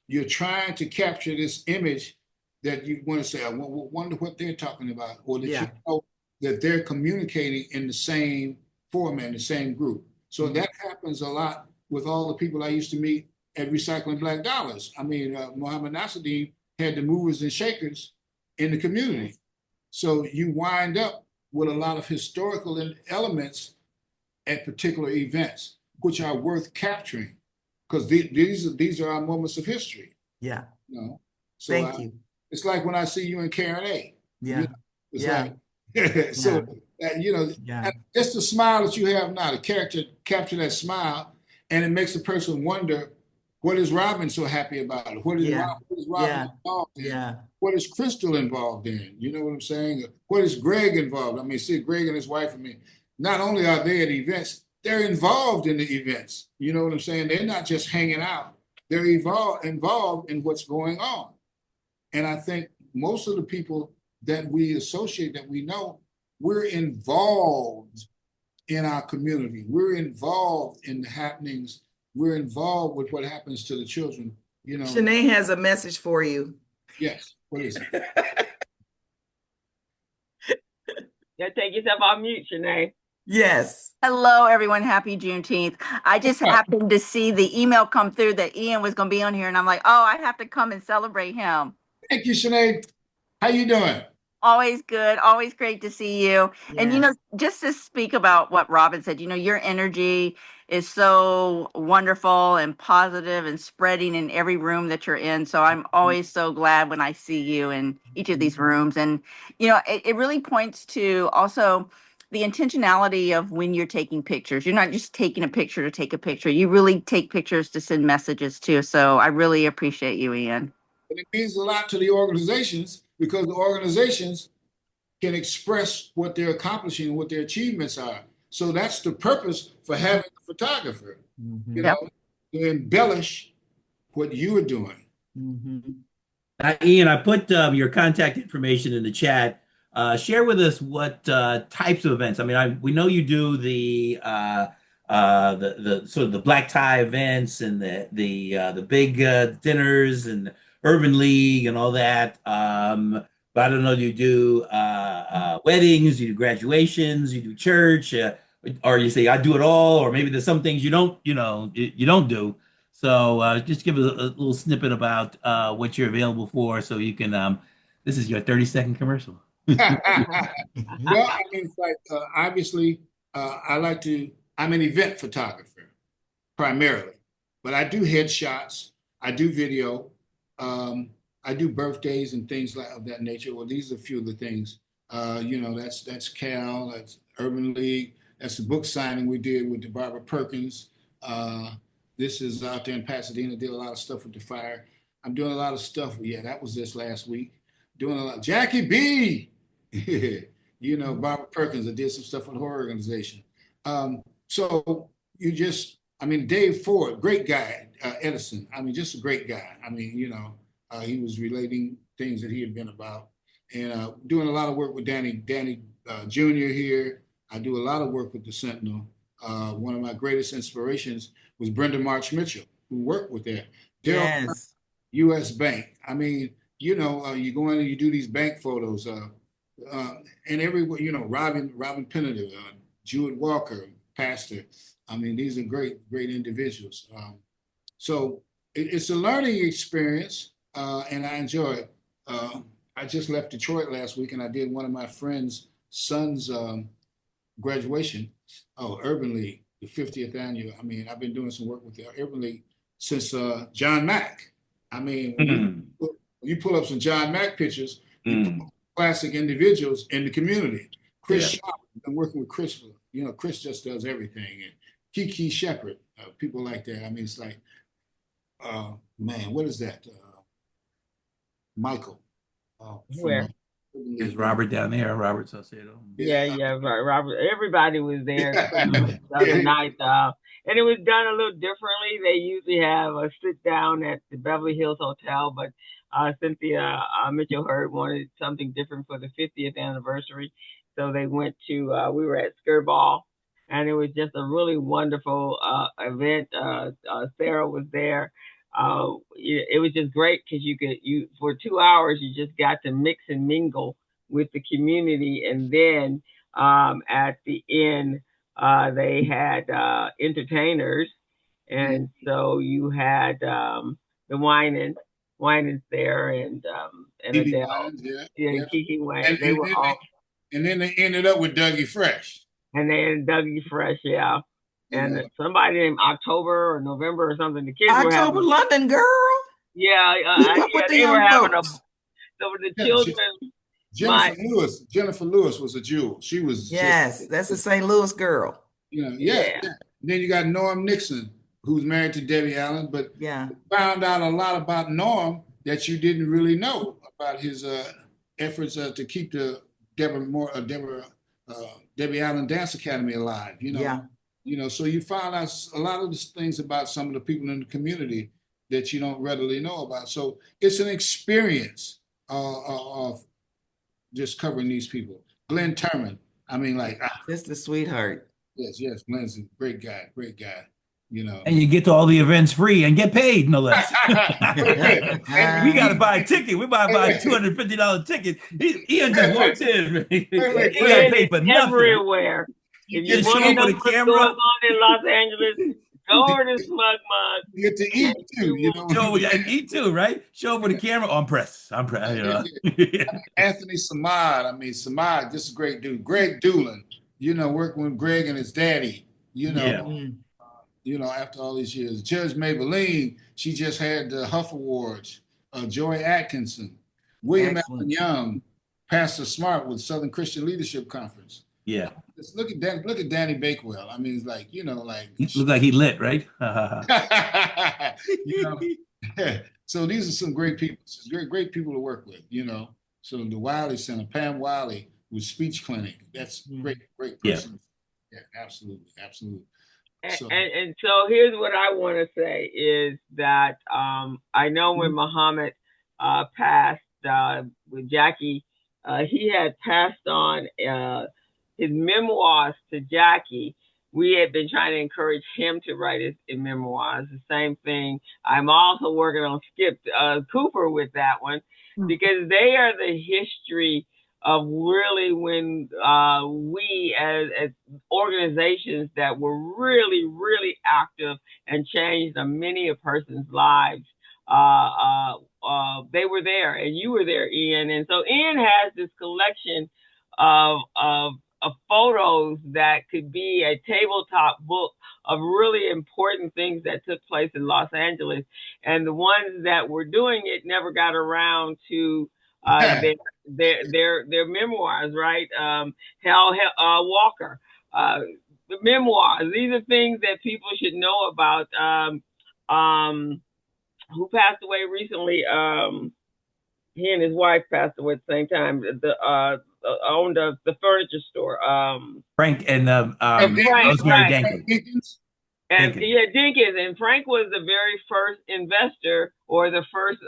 you're trying to capture this image that you want to say, I wonder what they're talking about, or that you know that they're communicating in the same format, the same group. So that happens a lot with all the people I used to meet at Recycling Black Dollars. I mean, Mohammed Nasruddin had the movers and shakers in the community. So you wind up with a lot of historical elements at particular events, which are worth capturing, because these are our moments of history. Yeah. So Thank you. It's like when I see you in Karen A. Yeah. It's like so just the smile that you have now, to capture that smile, and it makes the person wonder, what is Robin so happy about? What is Robin involved in? Yeah. What is Crystal involved in? You know what I'm saying? What is Greg involved? I mean, see, Greg and his wife, I mean, not only are they at events, they're involved in the events. You know what I'm saying? They're not just hanging out. They're involved in what's going on. And I think most of the people that we associate, that we know, we're involved in our community. We're involved in the happenings. We're involved with what happens to the children. Shanae has a message for you. Yes. What is it? Yeah, take yourself off mute, Shanae. Yes. Hello, everyone. Happy Juneteenth. I just happened to see the email come through that Ian was going to be on here, and I'm like, oh, I have to come and celebrate him. Thank you, Shanae. How you doing? Always good. Always great to see you. Yeah. And, just to speak about what Robin said, your energy is so wonderful and positive and spreading in every room that you're in. So I'm always so glad when I see you in each of these rooms. And, it really points to also the intentionality of when you're taking pictures. You're not just taking a picture to take a picture. You really take pictures to send messages too. So I really appreciate you, Ian. And it means a lot to the organizations, because the organizations can express what they're accomplishing, what their achievements are. So that's the purpose for having a photographer, to embellish what you are doing. Ian, I put your contact information in the chat. Share with us what types of events. I mean, we know you do the sort of the black tie events and the big dinners and Urban League and all that. But I don't know, do you do weddings, you do graduations, you do church, or you say I do it all, or maybe there's some things you don't do. So just give us a little snippet about what you're available for, so you can. This is your 30-second commercial. Well, I mean, it's like obviously I'm an event photographer primarily, but I do headshots, I do video, I do birthdays and things like of that nature. Well, these are a few of the things. That's Cal, that's Urban League, that's the book signing we did with the Barbara Perkins. This is out there in Pasadena. Did a lot of stuff with the fire. I'm doing a lot of stuff. Yeah, that was this last week. Doing a lot. Jackie B. Barbara Perkins. I did some stuff with her organization. So Dave Ford, great guy. Edison, just a great guy. He was relating things that he had been about, and doing a lot of work with Danny Jr. here. I do a lot of work with the Sentinel. One of my greatest inspirations was Brenda March Mitchell, who worked with that. Yes. U.S. Bank. You go in and you do these bank photos, and everywhere, Robin Pennington, Jewett Walker, pastor. These are great individuals. So it's a learning experience, and I enjoy it. I just left Detroit last week, and I did one of my friend's son's graduation. Oh, Urban League, the 50th annual. I've been doing some work with the Urban League since John Mack. When you pull up some John Mack pictures, you pull up classic individuals in the community. Chris Sharp, I've been working with Chris. Chris just does everything. And Kiki Shepard, people like that. It's like, man, what is that? Michael. Where? There's Robert down there, Robert Saucedo. Yeah, right. Robert, everybody was there the other night. And it was done a little differently. They usually have a sit down at the Beverly Hills Hotel, but Cynthia Mitchell Hurd wanted something different for the 50th anniversary. So they went to, we were at Skirball, and it was just a really wonderful event. Sarah was there. It was just great because for 2 hours, you just got to mix and mingle with the community. And then at the end, they had entertainers. And so you had the Winans there and Kiki Adele. Wines, And Kiki Wines. They were all. And then they ended up with Dougie Fresh. And then Dougie Fresh, yeah. And somebody named October or November or something. The kids were having October London girl. Yeah, they were having so the children. Jennifer Lewis was a jewel. She was that's a St. Louis girl. Yeah. Then you got Norm Nixon, who's married to Debbie Allen, but found out a lot about Norm that you didn't really know about his efforts to keep the Debbie Allen Dance Academy alive. So you found out a lot of the things about some of the people in the community that you don't readily know about. So it's an experience of just covering these people. Glenn Turman, just a sweetheart. Yes, Glenn's a great guy. And you get to all the events free and get paid, no less. We got to buy a ticket. We might buy a $250 ticket. Ian just walked in. He got paid for nothing. Everywhere. If you want to know what's going on in Los Angeles, go over to Smug Mug. You get to eat too, and eat too, right? Show up with the camera. I'm pressed. Anthony Samad. Samad, just a great dude. Greg Doolan, working with Greg and his daddy, after all these years. Judge Maybelline, she just had the Huff Awards. Joy Atkinson, William Allen Young, Pastor Smart with Southern Christian Leadership Conference. Yeah. Just look at Danny Bakewell. It's like, he looked like he lit, right? So these are some great people. It's great people to work with, So the Wiley Center, Pam Wiley with Speech Clinic. That's great person. Yeah, absolutely. And so here's what I want to say is that I know when Muhammad passed with Jackie, he had passed on his memoirs to Jackie. We had been trying to encourage him to write his memoirs. The same thing. I'm also working on Skip Cooper with that one because they are the history of really when we as organizations that were really, really active and changed many a person's lives, they were there and you were there, Ian. And so Ian has this collection of of photos that could be a tabletop book of really important things that took place in Los Angeles. And the ones that were doing it never got around to their memoirs, right? Hal Walker, the memoirs. These are things that people should know about. Who passed away recently? He and his wife passed away at the same time. Owned the furniture store. Frank and Frank, Rosemary right. Jenkins. And Jenkins. yeah, Jenkins. And Frank was the very first investor or the first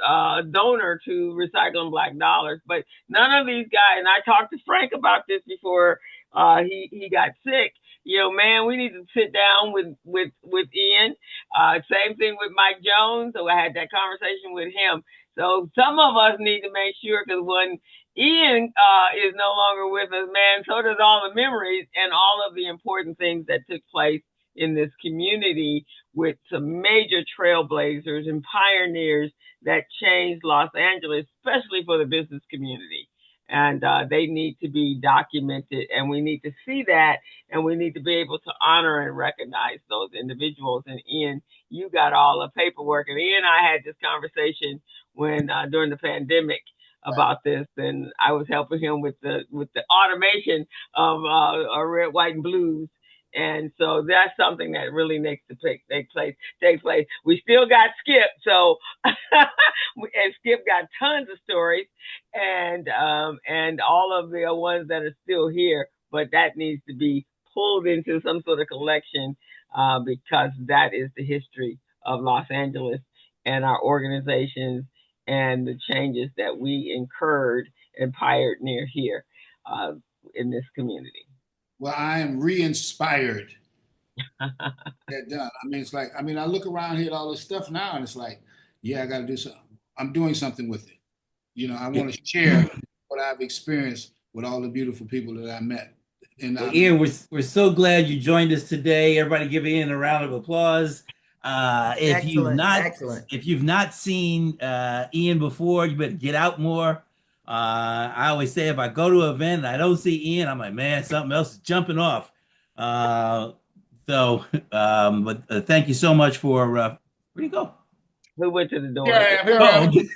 donor to recycling black dollars. But none of these guys, and I talked to Frank about this before he got sick. You know, man, we need to sit down with Ian. Same thing with Mike Jones. So I had that conversation with him. So some of us need to make sure, because when Ian is no longer with us, man, so does all the memories and all of the important things that took place in this community with some major trailblazers and pioneers that changed Los Angeles, especially for the business community. And they need to be documented, and we need to see that, and we need to be able to honor and recognize those individuals. And Ian, you got all the paperwork. And Ian and I had this conversation when during the pandemic about this, and I was helping him with the automation of Red, White, and Blues. And so that's something that really needs to take place. We still got Skip, so and Skip got tons of stories, and all of the ones that are still here. But that needs to be pulled into some sort of collection because that is the history of Los Angeles and our organizations and the changes that we incurred and pioneered here in this community. Well, I am re-inspired. That done. I mean, it's like, I mean, I look around here at all this stuff now, and it's like, yeah, I got to do something. I'm doing something with it. You know, I want to share what I've experienced with all the beautiful people that I met. And Well, Ian, we're so glad you joined us today. Everybody, give Ian a round of applause. If you've not seen Ian before, you better get out more. I always say if I go to an event and I don't see Ian, I'm like, man, something else is jumping off. But thank you so much for where'd you go? We went to the door. Yeah, Oh, okay.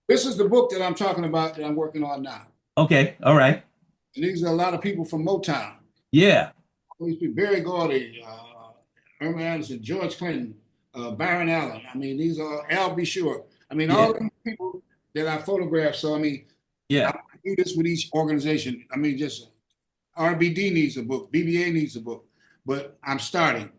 This is the book that I'm talking about that I'm working on now. Okay, all right. And these are a lot of people from Motown. Yeah. These people, Barry Gordy, Herman Anderson, George Clinton, Byron Allen. I mean, these are Al B. Sure. I mean, all these people that I photographed. So, I mean, I do this with each organization. I mean, just RBD needs a book, BBA needs a book, but I'm starting.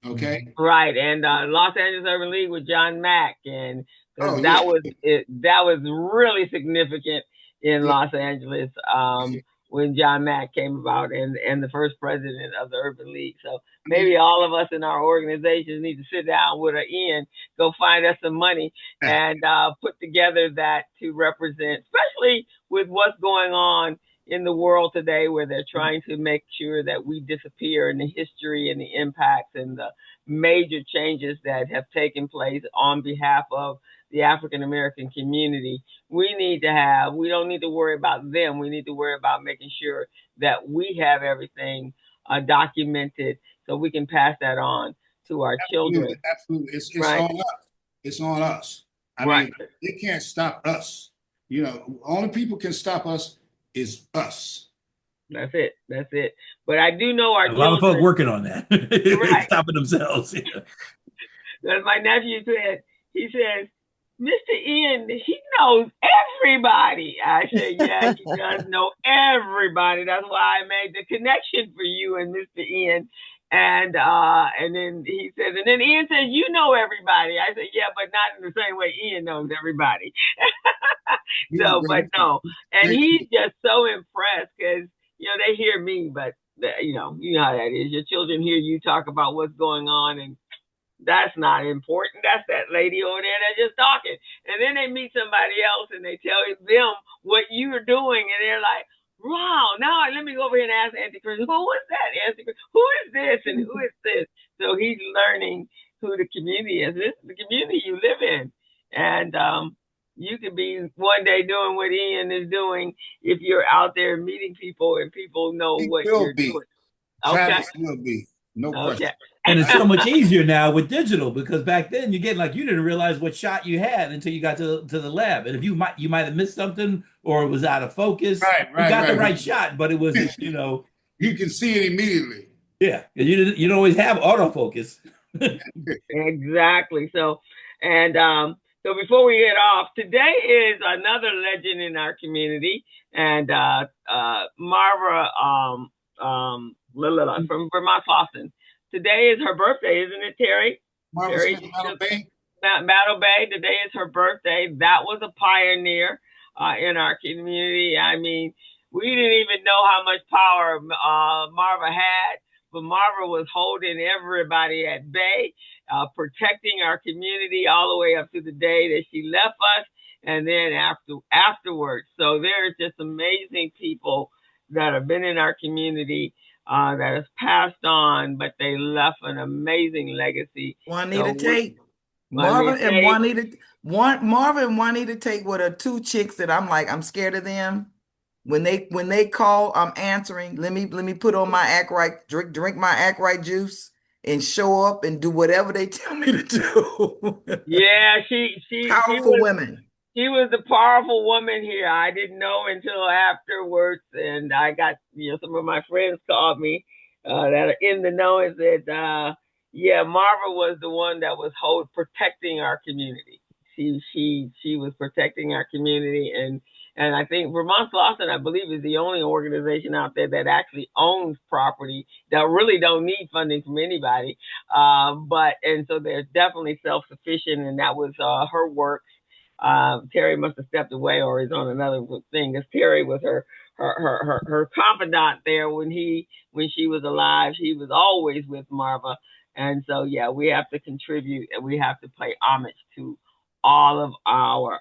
Okay. Right. And Los Angeles Urban League with John Mack. And that was really significant in Los Angeles when John Mack came about and the first president of the Urban League. So maybe all of us in our organizations need to sit down with an Ian, go find us some money and put together that to represent, especially with what's going on in the world today, where they're trying to make sure that we disappear in the history and the impacts and the major changes that have taken place on behalf of the African American community. We don't need to worry about them. We need to worry about making sure that we have everything documented so we can pass that on to our children. Absolutely. It's on us. It's on us. I mean, they can't stop us. You know, only people can stop us is us. That's it. But I do know our children. A lot of folks working on that. Stopping themselves. As my nephew said, he says, Mr. Ian, he knows everybody. I said, yeah, he does know everybody. That's why I made the connection for you and Mr. Ian. And then he says, and then Ian says, you know everybody. I said, yeah, but not in the same way Ian knows everybody. But no. And he's just so impressed because, you know, they hear me, but, you know how that is. Your children hear you talk about what's going on, and that's not important. That's that lady over there that's just talking. And then they meet somebody else and they tell them what you're doing, and they're like, wow, now let me go over here and ask Auntie Chris, who is that, Auntie Chris? Who is this and who is this? So he's learning who the community is. This is the community you live in. And you could be one day doing what Ian is doing if you're out there meeting people and people know He what will you're be. doing. Okay. Travis will be. No question. Okay. And it's so much easier now with digital, because back then you didn't realize what shot you had until you got to the lab. And if you might have missed something or it was out of focus. Right, You got the right. right shot, but it wasn't, you know. You can see it immediately. Yeah. You don't always have autofocus. Exactly. So before we get off, today is another legend in our community, and Marva from Vermont Boston. Today is her birthday, isn't it, Terry? Marva Terry, Smith, Battle Bay. Battle Bay. Today is her birthday. That was a pioneer in our community. I mean, we didn't even know how much power Marva had, but Marva was holding everybody at bay, protecting our community all the way up to the day that she left us, and then afterwards. So there's just amazing people that have been in our community that has passed on, but they left an amazing legacy. Juanita So Tate. Marva and Juanita Tate were the two chicks that I'm scared of them. When they call, I'm answering. Let me put on my act right, drink my act right juice and show up and do whatever they tell me to do. Yeah, she Powerful women. She was the powerful woman here. I didn't know until afterwards, and I got some of my friends called me that are in the know and said, yeah, Marva was the one that was protecting our community. She was protecting our community, and I think Vermont Lawson, I believe, is the only organization out there that actually owns property that really don't need funding from anybody. And so they're definitely self-sufficient, and that was her work. Terry must have stepped away or is on another thing, because Terry was her confidant there when she was alive. She was always with Marva. And so, yeah, we have to contribute and we have to pay homage to all of our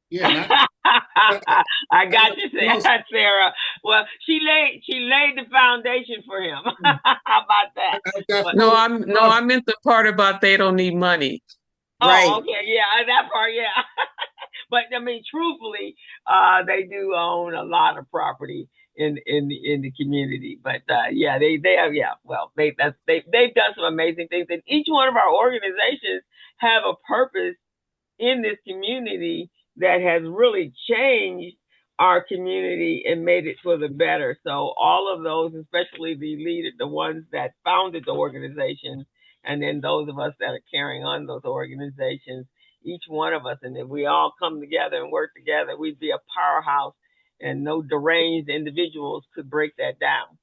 Yeah. I got you, Sarah. Well, she laid the foundation for him. How about that? No, I meant the part about they don't need money. Right. Oh, okay, yeah, that part, yeah. But I mean, truthfully, they do own a lot of property in the community. But yeah, they've done some amazing things, and each one of our organizations have a purpose in this community that has really changed our community and made it for the better. So all of those, especially the ones that founded the organizations, and then those of us that are carrying on those organizations, each one of us, and if we all come together and work together, we'd be a powerhouse, and no deranged individuals could break that down.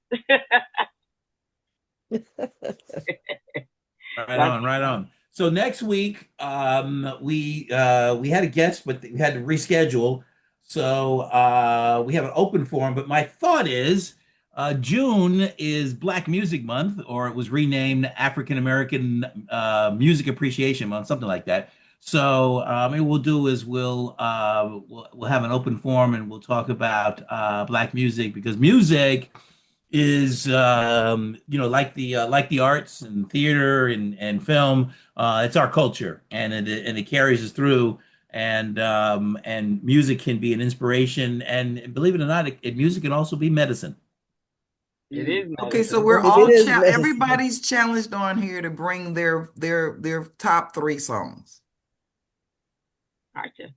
Right on. So next week, we had a guest, but we had to reschedule. So we have an open forum. But my thought is, June is Black Music Month, or it was renamed African American Music Appreciation Month, something like that. So maybe we'll do is we'll have an open forum and we'll talk about Black music, because music is like the arts and theater and film. It's our culture, and it carries us through. And music can be an inspiration, and believe it or not, music can also be medicine. It is. Okay, so we're all everybody's challenged on here to bring their top 3 songs. Gotcha.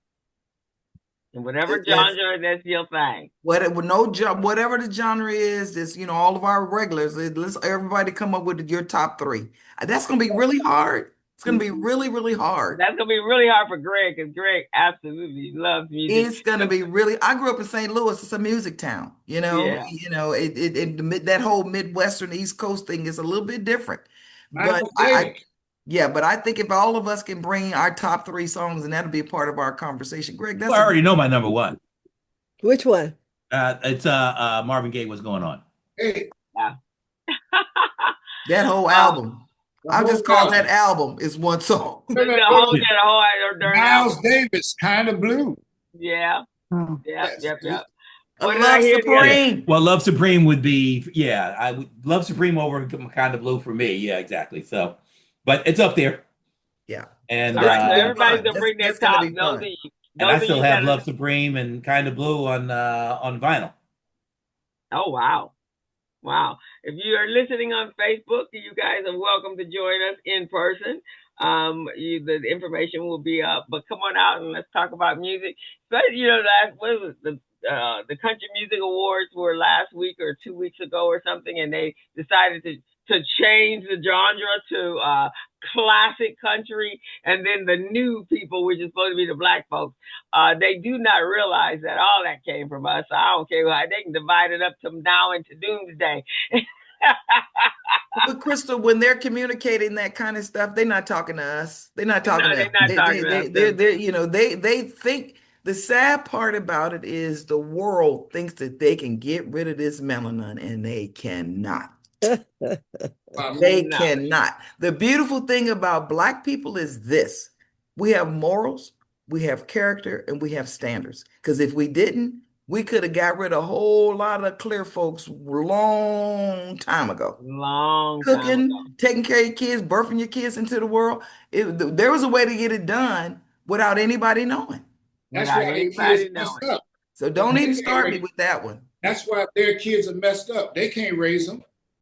And whatever genre, that's your thing. Whatever the genre is, this all of our regulars. Let's everybody come up with your top 3. That's gonna be really hard. It's gonna be really, really hard. That's gonna be really hard for Greg, because Greg absolutely loves music. It's gonna be really. I grew up in St. Louis. It's a music town. Yeah. That whole Midwestern East Coast thing is a little bit different. But but I think if all of us can bring our top 3 songs, and that'll be a part of our conversation. Greg, I already know my number 1. Which one? It's Marvin Gaye, What's Going On. Hey. Yeah. That whole album. I'll just call that album is one song. Miles Davis, Kind of Blue. Yeah. Yep. Love Supreme. Well, Love Supreme would be, Love Supreme over Kind of Blue for me. Yeah, exactly. So, but it's up there. Yeah. And So this All right, is so gonna be everybody's fun. gonna bring That's their gonna top. be fun. and I Those of still you have that are. Love Supreme and Kind of Blue on vinyl. Oh wow. Wow. If you are listening on Facebook, you guys are welcome to join us in person. The information will be up, but come on out and let's talk about music. But last what was it, the Country Music Awards were last week or 2 weeks ago or something, and they decided to change the genre to classic country, and then the new people, which is supposed to be the black folks, they do not realize that all that came from us. So I don't care why they can divide it up to now into doomsday. But Crystal, when they're communicating that kind of stuff, they're not talking to us. They're not talking No, to they're us. not talking to us. They think the sad part about it is the world thinks that they can get rid of this melanin and they cannot. They No. cannot. The beautiful thing about Black people is this: we have morals, we have character, and we have standards. Because if we didn't, we could have got rid of a whole lot of clear folks long time ago. Long time ago. Cooking, taking care of your kids, birthing your kids into the world. There was a way to get it done without anybody knowing. That's Without why their anybody kids messed knowing. up. So don't They even can't start me raise- with that one. That's why their kids are messed up. They can't raise them.